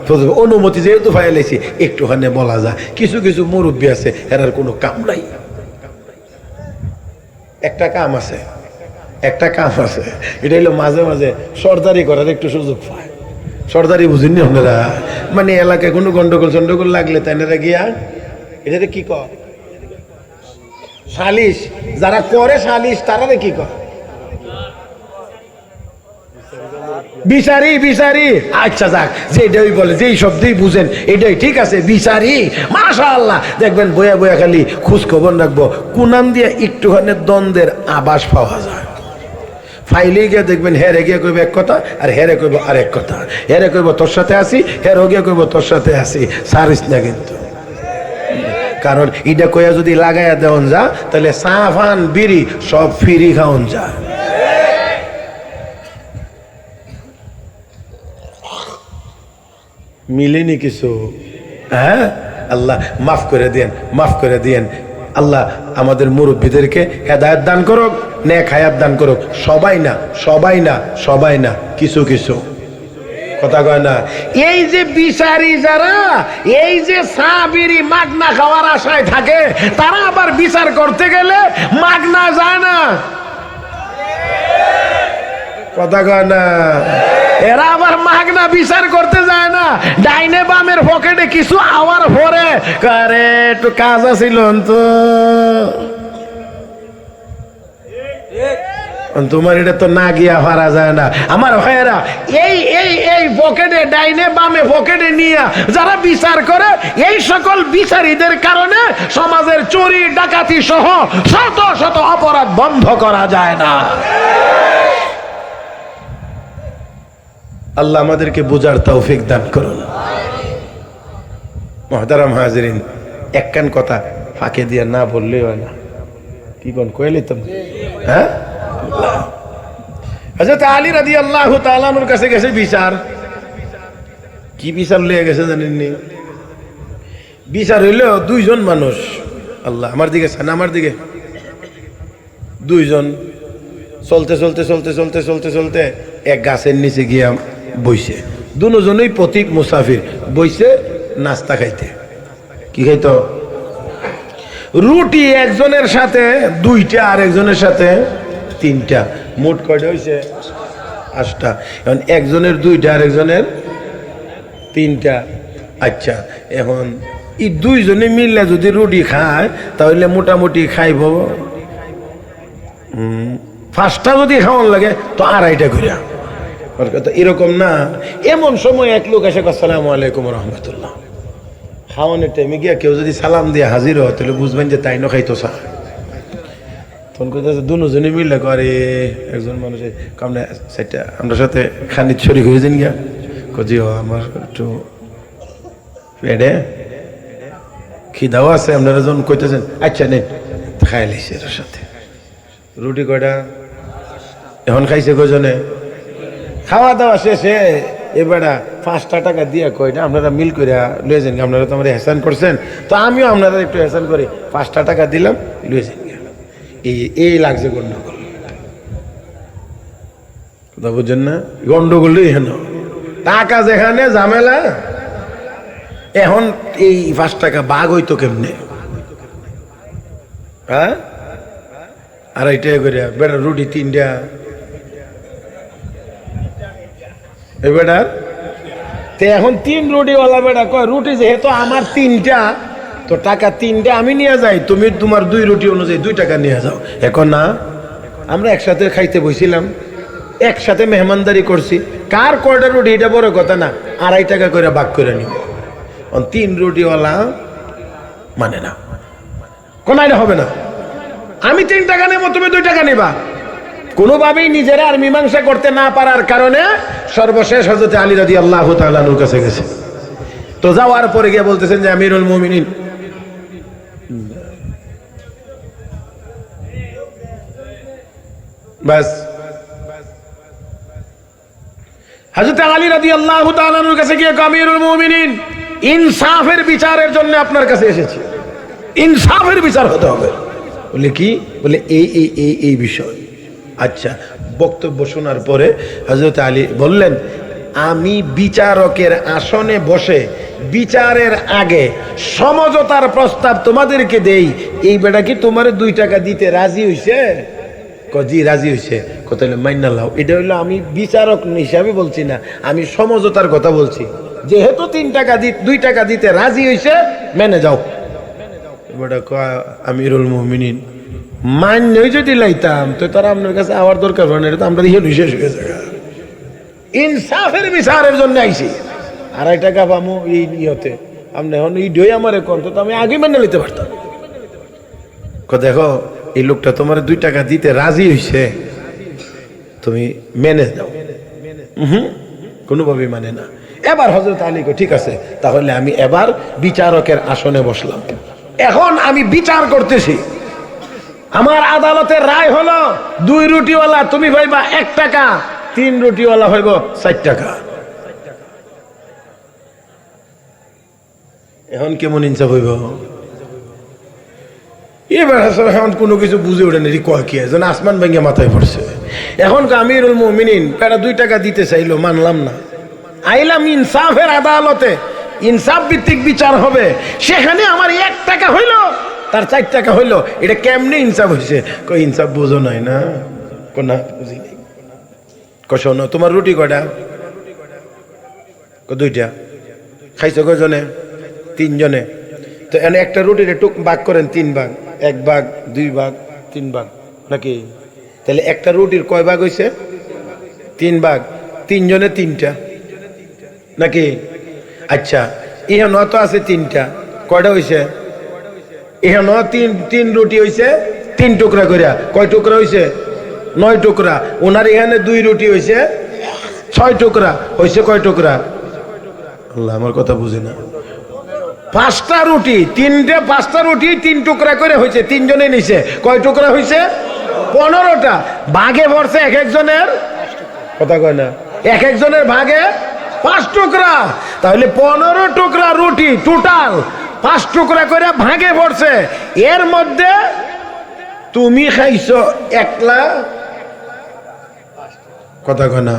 অনুমতি যেহেতু ফাইলেছি একটুখানে বলা যায়। কিছু কিছু মুরব্বী আছে এরার কোনো কাম নাই। একটা কাম আছে, এটা হলো মাঝে মাঝে সর্দারি করার একটু সুযোগ পায়। সর্দারি বুঝেননি আপনারা? মানে এলাকায় কোনো গন্ডগোল লাগলে তাইনারা গিয়া এটাতে কি কর, সালিশ। যারা করে সালিশ তারা কি কর, বিচারি। আচ্ছা যাক, যেটাই বলে, যেই শব্দই বুঝেন এটাই ঠিক আছে, বিচারি। মাশাআল্লাহ, দেখবেন বয়া বয়া খালি খোঁজ খবর রাখবো, কোনান দিয়ে একটুখানি দ্বন্দ্বের আভাস পাওয়া যায়। ফাইলে গিয়ে দেখবেন হেরে গিয়ে কইব এক কথা, আর হেরে কইব আরেক কথা। হেরে কইব তোর সাথে আসি, হেরে গিয়ে কইব তোর সাথে আসি। সারিস না কিন্তু, কারণ এটা কইয়া যদি লাগাইয়া দেওয়ান যা, তাহলে সাফান বিড়ি সব ফিরি খাওয়ান যা। মিলেনি কিছু? হ্যাঁ, আল্লাহ মাফ করে দেন। আল্লাহ আমাদের মুরব্বীদেরকে হেদায়েত দান করুক, নেক হায়াত দান করুক। সবাই না, কিছু কথা কয় না। এই যে বিচারি যারা, এই যে সাবিরি মাগনা খাওয়ার আশায় থাকে, তারা আবার বিচার করতে গেলে মাগনা যায় না। কথা কয় না? এরা আবার মাগনা বিচার করতে যায় না, ডাইনে বামের পকেটে কিছু আওয়ার পরে আরে একটু কাজ আছিল তো, তোমার এটা তো না গিয়া হারা যায় না। আমার ভাইয়েরা, এই পকেটে ডাইনে বামে পকেটে নিয়ে যারা বিচার করে, এই সকল বিচারীদের কারণে সমাজের চুরি ডাকাতি সহ শত শত অপরাধ বন্ধ করা যায় না। আল্লাহ আমাদেরকে বোঝার তৌফিক দান করুন। মুহতারাম হাজিরিন, একখান কথা ফাঁকে দিয়ে না বললেই হয় না। কি কোন কইলি তুমি? হ্যাঁ, হযরত আলী রাদিয়াল্লাহু তাআলা আনহুর কাছে গেছে বিচার। কি বিচার লয়ে গেছে জানেননি? বিচার হইল দুইজন মানুষ, আল্লাহ আমার দিকে আমার দিকে, দুইজন চলতে এক গাছের নিচে গিয়া বইছে। দুজনেই পথিক মুসাফির, বইছে নাস্তা খাইতে। কি খাইতো? রুটি একজনের সাথে দুইটা, আর একজনের সাথে তিনটা। মোট কয়টা হয়েছে? 8টা। এখন একজনের দুইটা, আর একজনের তিনটা। আচ্ছা, এখন এই দুইজনে মিললে যদি রুটি খায় তাহলে মোটামুটি খাইব। 5টা যদি খাওয়ান লাগে তো 2.5টা ঘুরিয়া। এরকম না, এমন সময় এক লোক এসে আসসালামু আলাইকুম রহমতুল্লাহ। খাওয়ানোর টাইমে গিয়া কেউ যদি সালাম দিয়ে হাজির হয় তাহলে বুঝবেন যে তাই না খাইতো চা। তখন কইতেছে দুজনে মিললে করে একজন মানুষের কামনে সেটা আমার সাথে খানিক শরীক হয়ে যান গিয়া, কজি আমার একটু পেটে খিদাও আছে, আপনারা যখন কইতেছেন আচ্ছা নেই খাই লাইছে। এর সাথে রুটি কয়টা? এখন খাইছে কজনে? খাওয়া দাওয়া শেষে এবারে 5টা টাকা দিয়ে কই না আপনারা মিল করে লয়ে যান, আপনারা তো আমার হেসান করছেন, তো আমিও আপনারা একটু হেসান করি, 5টা টাকা দিলাম লয়ে যান। এই লাগছে গন্ডগোল, কথা বুঝছেন না? গন্ডগোল হেন টাকা যেখানে ঝামেলা। এখন এই 5 টাকা বাঘ হইতো কেমনে? হ্যাঁ, 2.5 টাকা করে বেটা রুটি 3টা, বেটার তে এখন 3 রুটিওয়ালা বেটা কয় রুটি যেহেতু আমার 3টা, তো টাকা 3টা আমি নিয়ে যাই, তুমি তোমার 2 রুটি অনুযায়ী 2 টাকা নিয়ে যাও। এখন না, আমরা একসাথে খাইতে বসছিলাম, একসাথে মেহমানদারি করছি, কার কয়টা রুটি এটা বড় কথা না, 2.5 টাকা করে ভাগ করে নিব। 3 রুটিওয়ালা মানে না, কোন আইনা হবে না। আমি 3 টাকা নেবো, তুমি 2 টাকা নেবা। কোনোভাবেই নিজেরা আর মীমাংসা করতে না পারার কারণে সর্বশেষ হযরত আলী রাদিয়াল্লাহু তাআলা আনহুর কাছে গেছে। তো যাওয়ার পরে গিয়ে বলতেছেন যে আমিরুল মুমিনিন, বাস হযরত আলী রাদিয়াল্লাহু তাআলা আনহুর কাছে গিয়ে আমিরুল মুমিনিন, ইনসাফের বিচারের জন্য আপনার কাছে এসেছি, ইনসাফের বিচার হতে হবে। বলে কি? বলে এই বিষয়। আচ্ছা, বক্তব্য শোনার পরে হযরত আলী বললেন, আমি বিচারকের আসনে বসে বিচারের আগে সমঝোতার প্রস্তাব তোমাদেরকে দেই, এই বেটা কি তোমার 2 টাকা দিতে রাজি হইছে? জি রাজি হইছে। কথা হলো মাইনা লাও। এটা হইলো আমি বিচারক হিসাবে বলছি না, আমি সমঝোতার কথা বলছি। যেহেতু 2 টাকা দিতে রাজি হইছে, মেনে যাও। বেটা কয় আমিরুল মুমিনিন, মান্যই যদি লাইতাম তো তারা আপনার কাছে আওয়ার দরকার হয় না, এটা তো আমরা দিয়ে শেষ হয়ে যাবে। ইনসাফের বিচারের জন্য আইছি, 2.5 টাকা পামো এই নিয়তে, আপনি এখন এই ডই আমার কন্ত, তো আমি আগে মেনে নিতে পারতাম। দেখো এই লোকটা তোমার 2 টাকা দিতে রাজি হইছে, তুমি মেনে দাও। কোনোভাবেই মানে না। এবার হযরত আলী কো ঠিক আছে, তাহলে আমি এবার বিচারকের আসনে বসলাম, এখন আমি বিচার করতেছি। আমার আদালতের রায় হলো 2 রুটিওয়ালা তুমি ভাইবা 1 টাকা, 3 রুটিওয়ালা হইব 4 টাকা। এখন কেমন ইনসাফ হইব? এবার এখন কোনো কিছু বুঝে ওঠে না, কয় কি যেন আসমান ভেঙে মাথায় পড়ছে। এখন আমিরুল মুমিনিন প্যারা 2 টাকা দিতে চাইলো, মানলাম না। আইলাম ইনসাফের আদালতে, ইনসাফ ভিত্তিক বিচার হবে, সেখানে আমার 1 টাকা হইলো, তার 4 টাকা হইলো, এটা কেমনে ইনসাফ হয়েছে? কই ইনসাফ বুঝো নাই না? কোনা বুঝি নাই। শোনো, তোমার রুটি কয়টা? 2টা। খাইছো কয়জনে? 3 জনে। তো এনে একটা রুটির টুক ভাগ করেন 3 ভাগ, 1 ভাগ, 2 ভাগ, 3 ভাগ নাকি? তাহলে একটা রুটির কয় ভাগ হয়েছে? 3 ভাগ। 3 জনে 3টা নাকি? আচ্ছা, ইহানো তো আছে 3টা, কয়টা হয়েছে? ইহানো 3 রুটি হয়েছে 3 টুকরা করিয়া, কয় টুকরা হয়েছে? 9 টুকরা। ওনার এখানে 2 রুটি হয়েছে 6 টুকরা, হয়েছে কয় টুকরা? আল্লাহ আমার কথা বুঝে না। 5টা রুটি, 5টা রুটি 3 টুকরা করে হয়েছে, 3 জনে নিছে, কয় টুকরা হয়েছে? 15টা। ভাগে পড়ছে এক একজনের, কথা কয় না, এক একজনের ভাগে 5 টুকরা। তাহলে 15 টুকরা রুটি টোটাল 5 টুকরা করে ভাগে পড়ছে। এর মধ্যে তুমি খাইছো একলা, কথা কয় না,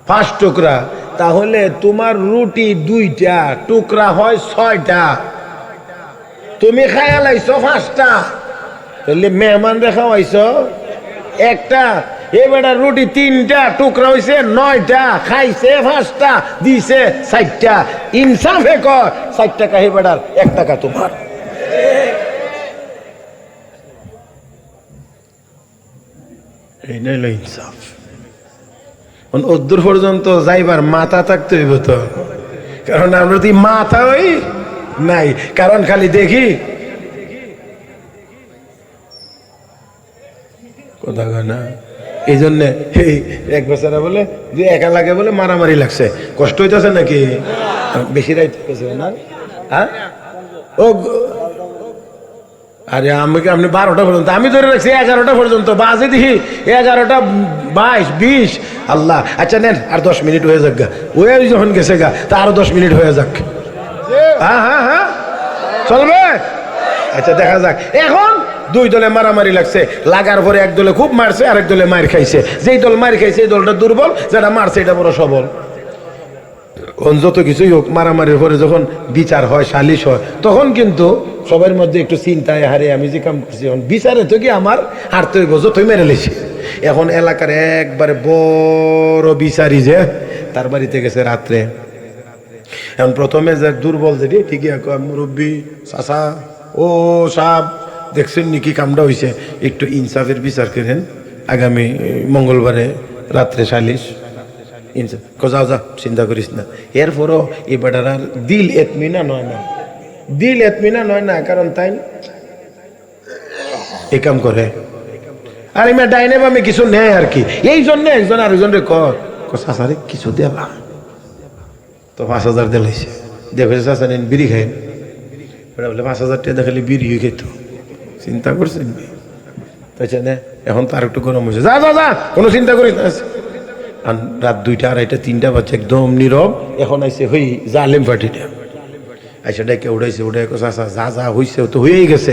5 টুকরা। তাহলে তোমার রুটি 2টা, টুকরা হয় 6টা, তুমি খাইয়া লাইছো 5টা, তাহলে মেহমান রে খাওয়াইছো 1টা। এবারে রুটি 3টা, টুকরা হয়েছে 9টা, খাইছে 5টা, দিছে 4টা। ইনসাফে কর 4 টাকা এবার 1 টাকা তোমার। এই নইল ইনসাফ। অদ্দূর পর্যন্ত যাইবার মাথা থাকতে হইব তো, কারণ আমরা তো মাথা ওই নাই, কারণ খালি দেখি কথা না। এই জন্যে এক বেচারা বলে যে একা লাগে বলে মারামারি লাগছে, কষ্ট হইতেছে নাকি? বেশি রাইট না? হ্যাঁ, ও আরে আমাকে আপনি 12টা পর্যন্ত, আমি ধরে রাখছি 11টা পর্যন্ত, বাজে দেখি 11টা 22 20 আল্লাহ আচ্ছা নেন আর 10 মিনিট হয়ে যাক গা ওই যখন গেছে গা তা আরো 10 মিনিট হয়ে যাক হ্যাঁ হ্যাঁ হ্যাঁ চলবে আচ্ছা দেখা যাক এখন দুই দলে মারামারি লাগছে লাগার পরে এক দলে খুব মারছে আর এক দলে মার খাইছে যেই দল মার খাইছে এই দলটা দুর্বল যেটা মারছে এটা বড় সবল যত কিছুই হোক মারামারির পরে যখন বিচার হয় সালিশ হয় তখন কিন্তু সবার মধ্যে একটু চিন্তায় হারে আমি যে কাম করছি এখন বিচারে তো কি আমার হারতে হইব যতই মেরে লেছি এখন এলাকার একবারে বড় বিচারি যে তার বাড়িতে গেছে রাত্রে এখন প্রথমে যে দুর্বল যেটি ঠিকই মুরব্বী চাচা ও সাহেব দেখছেন নাকি কামটা হয়েছে একটু ইনসাফের বিচার করেন আগামী মঙ্গলবারে রাত্রে সালিশ যাও যা চিন্তা করিস না এরপরও এই বেটার আর দিল এতমিনান হয় না দিল এতমিনান হয় না কারণ তাই এই কাম করে আর এমা ডাইনে বামে কিছু নেয় আর কি এই জন্য একজন আরেকজনরে চাচারে কিছু দেবা তো 5,000 দিলাইছে দেখেছে চাচা নেন বিড়ি খাইন বলে 5,000 টাকা দেখালে বিড়ি খেত চিন্তা করছেন তাই না এখন তো আর একটু গরম হয়েছে যা যা যা কোনো চিন্তা করিস না রাত 2টা 2:30 3টা বাজছে একদম নীরব এখন আইসে হই জালেম পার্টিটা আইসা ডেকে উঠাইছে উঠে চাচা যা যা হয়েছে তো হয়েই গেছে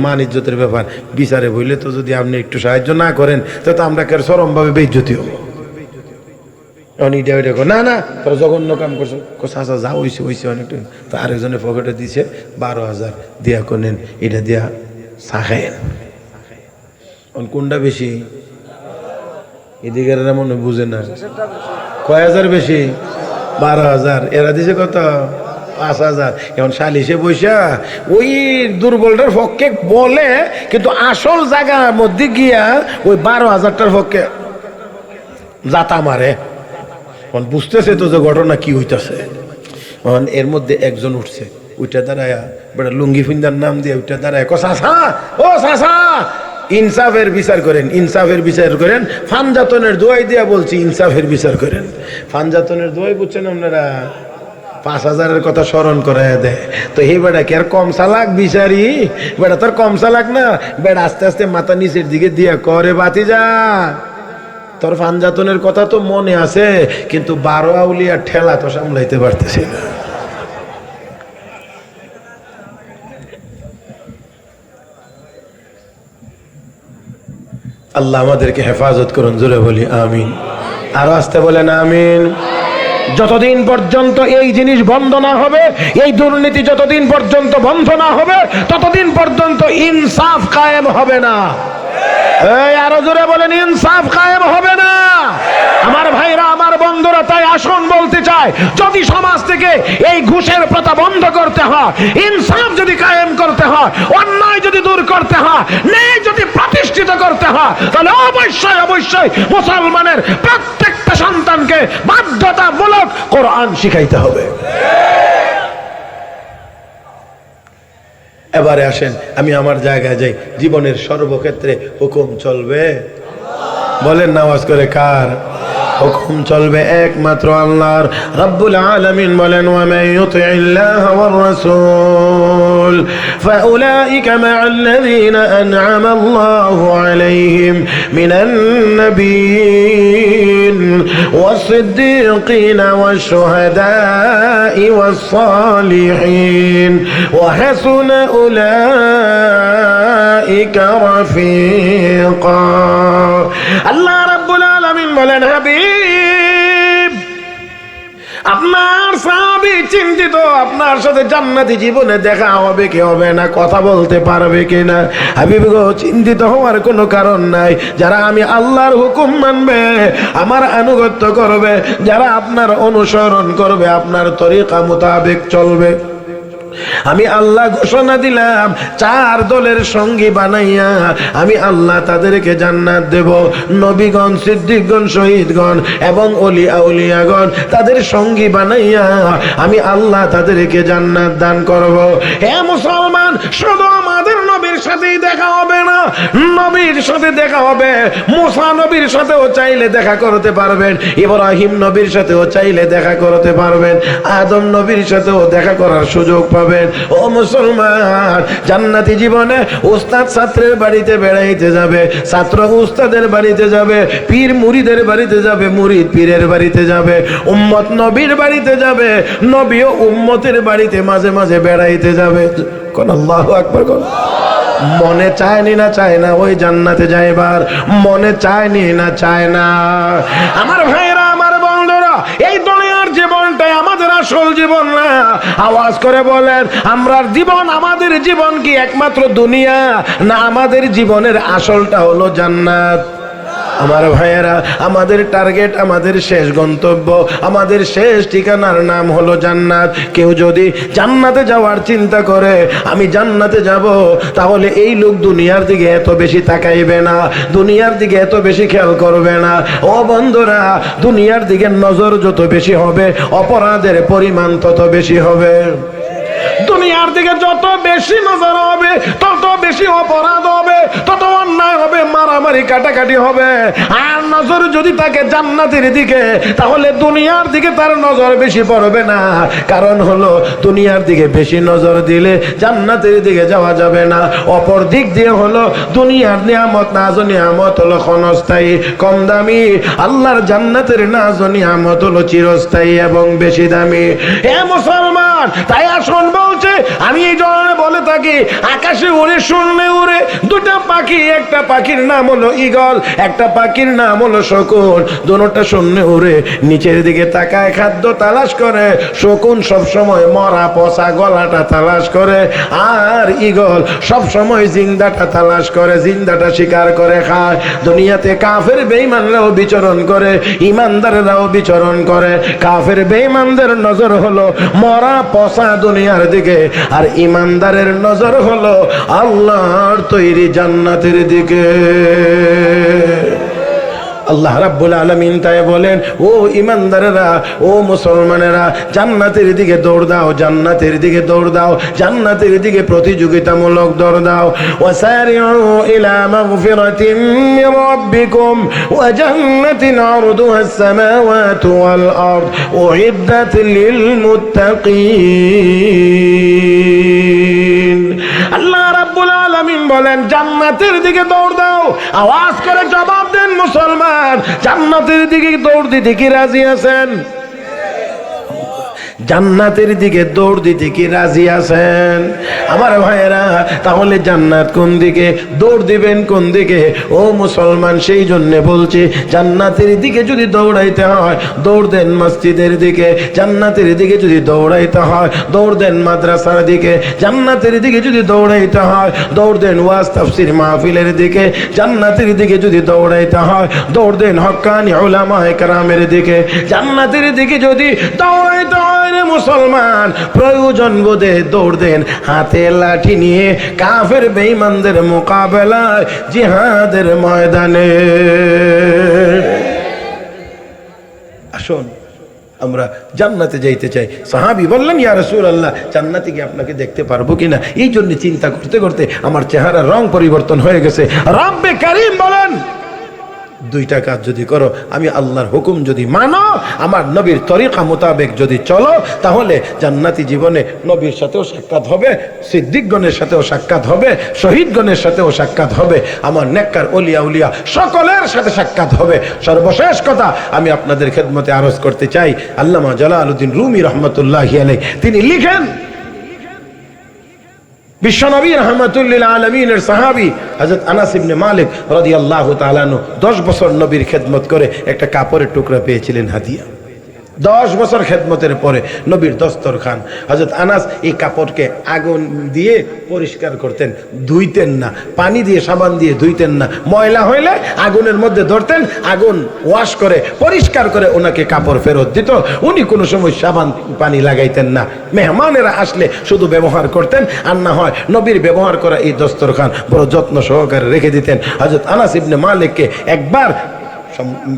মান ইজ্জতের ব্যাপার বিচারে বইলে তো যদি আপনি একটু সাহায্য না করেন তো আমরা চরমভাবে বেইজ্জতি হবো এখন ইটা ওইটা না না তোরা জঘন্য কাম করছো চাচা যা হয়েছে হয়েছে অনেকটা তো আরেকজনের পকেটে দিছে 12,000 দিয়া করেন এটা দিয়া চা খাইন কোনটা বেশি এদিকে মনে বুঝে না কয় হাজার বেশি 12,000 এরা দিছে কত 5,000 এখন সালিশে বৈশা ওই দুর্বলটার পক্ষে বলে কিন্তু আসল জায়গার মধ্যে গিয়া ওই 12,000টার পক্ষে জাতা মারে বুঝতেছে তো যে ঘটনা কি হইতেছে এর মধ্যে একজন উঠছে ওইটা দাঁড়ায়া বেটা লুঙ্গি ফিন্দার নাম দিয়ে ওইটা দাঁড়ায় চাচা ও চাচা ইনসাফের বিচার করেন ইনসাফের বিচার করেন ফানজাতনের দোয়াই দিয়া বলছি ইনসাফের বিচার করেন ফানজাতনের দোয়াই বুঝছেন আপনারা 5,000-এর কথা স্মরণ করাইয়া দেয় তো এই বেটা কি আর কম চালাক বিচারি বেটা তোর কম চালাক না বেটা আস্তে আস্তে মাথা নিচের দিকে দিয়া করে বাতি যা তোর ফানজাতনের কথা তো মনে আছে কিন্তু 12 আউলিয়ার ঠেলা তো সামলাইতে পারতেছি না আল্লাহ আমাদেরকে হেফাজত করুন জোরে বলি আমিন আরো আসতে বলেন আমিন যতদিন পর্যন্ত এই জিনিস বন্ধ না হবে এই দুর্নীতি যতদিন পর্যন্ত বন্ধ না হবে ততদিন পর্যন্ত ইনসাফ কায়েম হবে না এই আরো জোরে বলেন ইনসাফ কায়েম হবে না আমার ভাইরা আমার বন্ধুরা তাই আসুন বলতে চাই যদি সমাজ থেকে এই ঘুষের প্রথা বন্ধ করতে হয় ইনসাফ যদি কায়েম করতে হয় অন্যায় যদি দূর করতে হয় ন্যায় যদি প্রতিষ্ঠিত করতে হয় তাহলে অবশ্যই অবশ্যই মুসলমানের প্রত্যেকটা সন্তানকে বাধ্যতামূলক কোরআন শিখাইতে হবে এবারে আসেন আমি আমার জায়গায় যাই জীবনের সর্বক্ষেত্রে হুকুম চলবে বলেন না আওয়াজ করে কার হুকুম চলবে একমাত্র আল্লাহর রব্বুল আলামিন বলেন ওয়া মান ইউতিইল্লাহা ওয়ার রাসূল ফাউলাইকা মা'আল্লাযীনা আন'আমা আল্লাহু আলাইহিম মিনান নাবিয়্যিন ওয়াস-সিদ্দীকিন ওয়াশ-শুহাদা'i ওয়াস-সালিহিন ওয়া হাসুনা উলাইকা রাফীকা আল্লাহ রাব্বুল আলামিন বলেন হাবিব আপনার সাহাবী চিন্তিত আপনার সাথে জান্নাতি জীবনে দেখা হবে কি হবে না কথা বলতে পারবে কিনা হাবিব গো চিন্তিত হওয়ার কোনো কারণ নাই যারা আমি আল্লাহর হুকুম মানবে আমার আনুগত্য করবে যারা আপনার অনুসরণ করবে আপনার তরিকা মোতাবেক চলবে আমি আল্লাহ ঘোষণা দিলাম 4 দলের সঙ্গী বানাইয়া আমি আল্লাহ তাদেরকে জান্নাত দেব নবীগণ সিদ্দিকগণ শহীদগণ এবং ওলি আউলিয়াগণ তাদের সঙ্গী বানাইয়া আমি আল্লাহ তাদেরকে জান্নাত দান করব হে মুসলমান শুধু আমাদের নবীর নবীর সাথেই দেখা হবে না, নবীর সাথে দেখা হবে। মুসা নবীর সাথেও চাইলে দেখা করতে পারবেন, ইব্রাহিম নবীর সাথেও চাইলে দেখা করতে পারবেন, আদম নবীর সাথেও দেখা করার সুযোগ পাবেন। ও মুসলমান, জান্নাতি জীবনে উস্তাদ ছাত্রের বাড়িতে বেড়াইতে যাবে, ছাত্র উস্তাদের বাড়িতে যাবে, পীর মুরিদের বাড়িতে যাবে, মুরিদ পীরের বাড়িতে যাবে, উম্মত নবীর বাড়িতে যাবে, নবীও উম্মতের বাড়িতে মাঝে মাঝে বেড়াইতে যাবে। কোন আল্লাহু আকবার কোন। মনে চায়নি না চায় না ওই জান্নাতে যাইবার, মনে চায়নি না চায় না। আমার ভাইরা, আমার বন্ধুরা, এই দুনিয়ার জীবনটাই আমাদের আসল জীবন না। আওয়াজ করে বলেন, আমরার জীবন, আমাদের জীবন কি একমাত্র দুনিয়া, না আমাদের জীবনের আসলটা হলো জান্নাত? আমার ভাইয়েরা, আমাদের টার্গেট, আমাদের শেষ গন্তব্য, আমাদের শেষ ঠিকানার নাম হলো জান্নাত। কেউ যদি জান্নাতে যাওয়ার চিন্তা করে, আমি জান্নাতে যাব, তাহলে এই লোক দুনিয়ার দিকে এত বেশি তাকাইবে না, দুনিয়ার দিকে এত বেশি খেয়াল করবে না। ও বন্ধুরা, দুনিয়ার দিকে নজর যত বেশি হবে, অপরাধের পরিমাণ তত বেশি হবে। দুনিয়ার দিকে যত বেশি নজর হবে, তত বেশি অপরাধ হবে, তত অন্যায় হবে, মারামারি কাটাকাটি হবে। আর নজর যদি থাকে জান্নাতের দিকে, তাহলে দুনিয়ার দিকে তার নজর বেশি পড়বে না। কারণ হলো, দুনিয়ার দিকে বেশি নজর দিলে জান্নাতের দিকে যাওয়া যাবে না। অপর দিক দিয়ে হলো, দুনিয়ার নিয়ামত, নাজ নিয়ামত হলো ক্ষণস্থায়ী, কম দামি। আল্লাহর জান্নাতের নাজ নিয়ামত হলো চিরস্থায়ী এবং বেশি দামি। হে মুসলমান, তাই আসুন বলছে, আমি এই জন্য বলে থাকি, আকাশে উড়ে, শূন্যে উড়ে দুটা পাখি, একটা পাখির নাম হলো ঈগল, একটা পাখির নাম হলো শকুন। দুটোটা শূন্যে উড়ে নিচের দিকে তাকায়, খাদ্য তালাশ করে। শকুন সব সময় মরা পচা গলাটা তালাশ করে, আর ঈগল সব সময় জিন্দাটা তালাশ করে, জিন্দাটা শিকার করে খায়। দুনিয়াতে কাফের বেঈমানরাও বিচরণ করে, ইমানদাররাও বিচরণ করে। কাফের বেঈমানদের নজর হলো মরা পচা দুনিয়ার দিকে, আর ইমানদারের নজর হলো আল্লাহর তৈরি জান্নাতের দিকে। আল্লাহ রাব্বুল আলামিন তাই বলেন, ও ইমানদারেরা, ও মুসলমানেরা, জান্নাতের দিকে দৌড় দাও, জান্নাতের দিকে দৌড় দাও, জান্নাতের দিকে প্রতিযোগিতামূলক দৌড় দাও। ওয়াসারিউ ইলা মাগফিরাতিম মির রাব্বিকুম ওয়া জান্নাতিন আরদুহাস সামাওয়াতু ওয়াল আরদ উইদ্দাত লিল মুত্তাকিন। আল্লাহ রাব্বুল আলামিন বলেন, জান্নাতের দিকে দৌড় দাও। আওয়াজ করে জবাব দেন মুসলমান, জান্নাতের দিকে দৌড় দিতে কি রাজি আছেন? জান্নাতের দিকে দৌড় দিতে কি রাজি আছেন? আমার ভাইয়েরা, তাহলে জান্নাত কোন দিকে, দৌড় দিবেন কোন দিকে? ও মুসলমান, সেই জন্য বলছি, জান্নাতের দিকে যদি দৌড়াইতে হয়, দৌড় দেন মসজিদের দিকে। জান্নাতের দিকে যদি দৌড়াইতে হয়, দৌড় দেন মাদ্রাসার দিকে। জান্নাতের দিকে যদি দৌড়াইতে হয়, দৌড় দেন ওয়াজ তাফসীর মাহফিলের দিকে। জান্নাতের দিকে যদি দৌড়াইতে হয়, দৌড় দেন হক্কানি উলামায়ে কেরামের দিকে। জান্নাতের দিকে যদি দৌড়াইতে হয় মুসলমান, প্রয়োজন বোধে দৌড় দেন হাতে লাঠি নিয়ে কাফের বেঈমানদের মোকাবেলায় জিহাদের ময়দানে। আসুন, আমরা জান্নাতে যাইতে চাই। সাহাবী বললেন, ইয়া রাসূলুল্লাহ, জান্নাতে গিয়ে আপনাকে দেখতে পারবো কিনা? এই জন্য চিন্তা করতে করতে আমার চেহারার রং পরিবর্তন হয়ে গেছে। রব্বে কারীম বলেন, দুইটা কাজ যদি করো, আমি আল্লাহর হুকুম যদি মানো, আমার নবীর তরিকা মোতাবেক যদি চলো, তাহলে জান্নাতি জীবনে নবীর সাথেও সাক্ষাৎ হবে, সিদ্দিকগণের সাথেও সাক্ষাৎ হবে, শহীদগণের সাথেও সাক্ষাৎ হবে, আমার নেককার ওলিয়া উলিয়া সকলের সাথে সাক্ষাৎ হবে। সর্বশেষ কথা আমি আপনাদের খেদমতে আরজ করতে চাই, আল্লামা জালালউদ্দিন রুমি রহমতুল্লাহি আলাইহি তিনি লিখেন, বিশ্বনবী রাহমাতুল লিল আলামিনের সাহাবী হযরত আনাস ইবনে মালিক রাদিয়াল্লাহু তাআলা আনহু 10 বছর নবীর খেদমত করে একটা কাপড়ের টুকরা পেয়েছিলেন হাদিয়া। 10 বছর খেদমতের পরে নবীর দস্তরখান। হযরত আনাস এই কাপড়কে আগুন দিয়ে পরিষ্কার করতেন, ধুইতেন না, পানি দিয়ে সাবান দিয়ে ধুইতেন না। ময়লা হইলে আগুনের মধ্যে ধরতেন, আগুন ওয়াশ করে পরিষ্কার করে ওনাকে কাপড় ফেরত দিত। উনি কোনো সময় সাবান পানি লাগাইতেন না। মেহমানেরা আসলে শুধু ব্যবহার করতেন, আর না হয় নবীর ব্যবহার করা এই দস্তরখান বড় যত্ন সহকারে রেখে দিতেন। হযরত আনাস ইবনে মালিককে একবার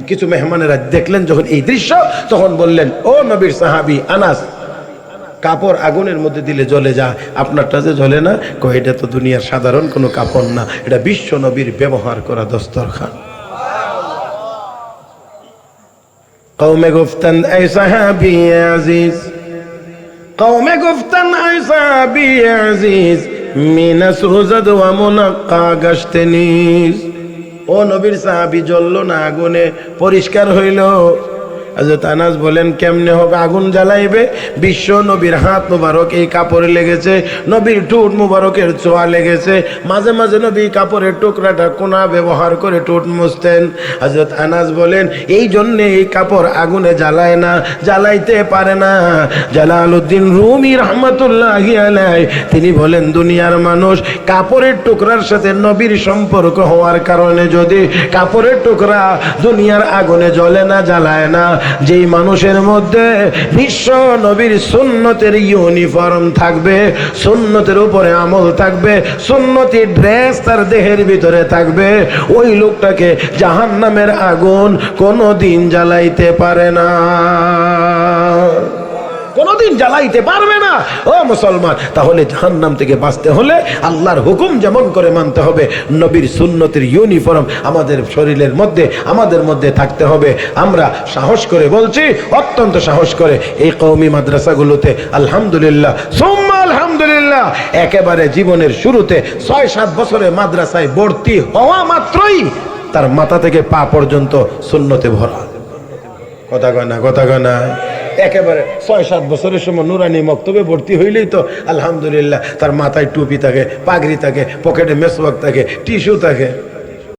কিছু মেহমানেরা দেখলেন যখন এই দৃশ্য, তখন বললেন, ও নবীর সাহাবী আনাস, কাপড় আগুনের মধ্যে দিলে জ্বলে যায়, আপনারটা যে জ্বলে না, কয় এটা তো দুনিয়ার সাধারণ কোনো কাপড় না, এটা বিশ্ব নবীর ব্যবহার করা দস্তরখান। কওমে গফতান এই সাহাবী আজিজ, কওমে গফতান এই সাহাবী আজিজ মিনা সুজাদ ওয়া মুনাক্কা গাশতেনিস। ও নবীর সাহাবী জ্বলল না আগুনে, পরিষ্কার হইল। হযরত আনাস বলেন কেমনে হবে? আগুন জ্বালাইবে, বিশ্ব নবীর হাত মুবারক এই কাপড়ে লেগেছে, নবীর ঠোঁট মুবারকের ছোঁয়া লেগেছে, মাঝে মাঝে নবী কাপড়ের টুকরাটা কোনা ব্যবহার করে ঠোঁট মুছতেন। হযরত আনাস বলেন এই জন্যে এই কাপড় আগুনে জ্বালায় না, জ্বালাইতে পারে না। জালালউদ্দিন রুমি রহমাতুল্লাহি আলাইহি তিনি বলেন দুনিয়ার মানুষ কাপড়ের টুকরার সাথে নবীর সম্পর্ক হওয়ার কারণে যদি কাপড়ের টুকরা দুনিয়ার আগুনে জ্বলে না, জ্বালায় না, যেই মানুষের মধ্যে বিশ্ব নবীর সুন্নতের ইউনিফর্ম থাকবে, সুন্নতের উপরে আমল থাকবে, সুন্নতি ড্রেস তার দেহের ভিতরে থাকবে, ওই লোকটাকে জাহান্নামের আগুন কোনোদিন জ্বালাইতে পারে না, কোনোদিন জ্বালাইতে পারবে না। ও মুসলমান, তাহলে জাহান্নাম থেকে বাঁচতে হলে আল্লাহর হুকুম যেমন করে মানতে হবে, নবীর সুন্নতের ইউনিফর্ম আমাদের শরীরের মধ্যে, আমাদের মধ্যে থাকতে হবে। আমরা সাহস করে বলছি, অত্যন্ত সাহস করে, এই কওমি মাদ্রাসাগুলোতে আলহামদুলিল্লাহ সুম্মা আলহামদুলিল্লাহ একেবারে জীবনের শুরুতে ৬-৭ বছরে মাদ্রাসায় ভর্তি হওয়া মাত্রই তার মাথা থেকে পা পর্যন্ত সুন্নতে ভরা। কথা কয় না, কথা কয় না। একেবারে ৬-৭ বছরের সময় নুরানি মক্তবে ভর্তি হইলেই তো আলহামদুলিল্লাহ তার মাথায় টুপি থাকে, পাগড়ি থাকে, পকেটে মেসওয়াক থাকে, টিস্যু থাকে।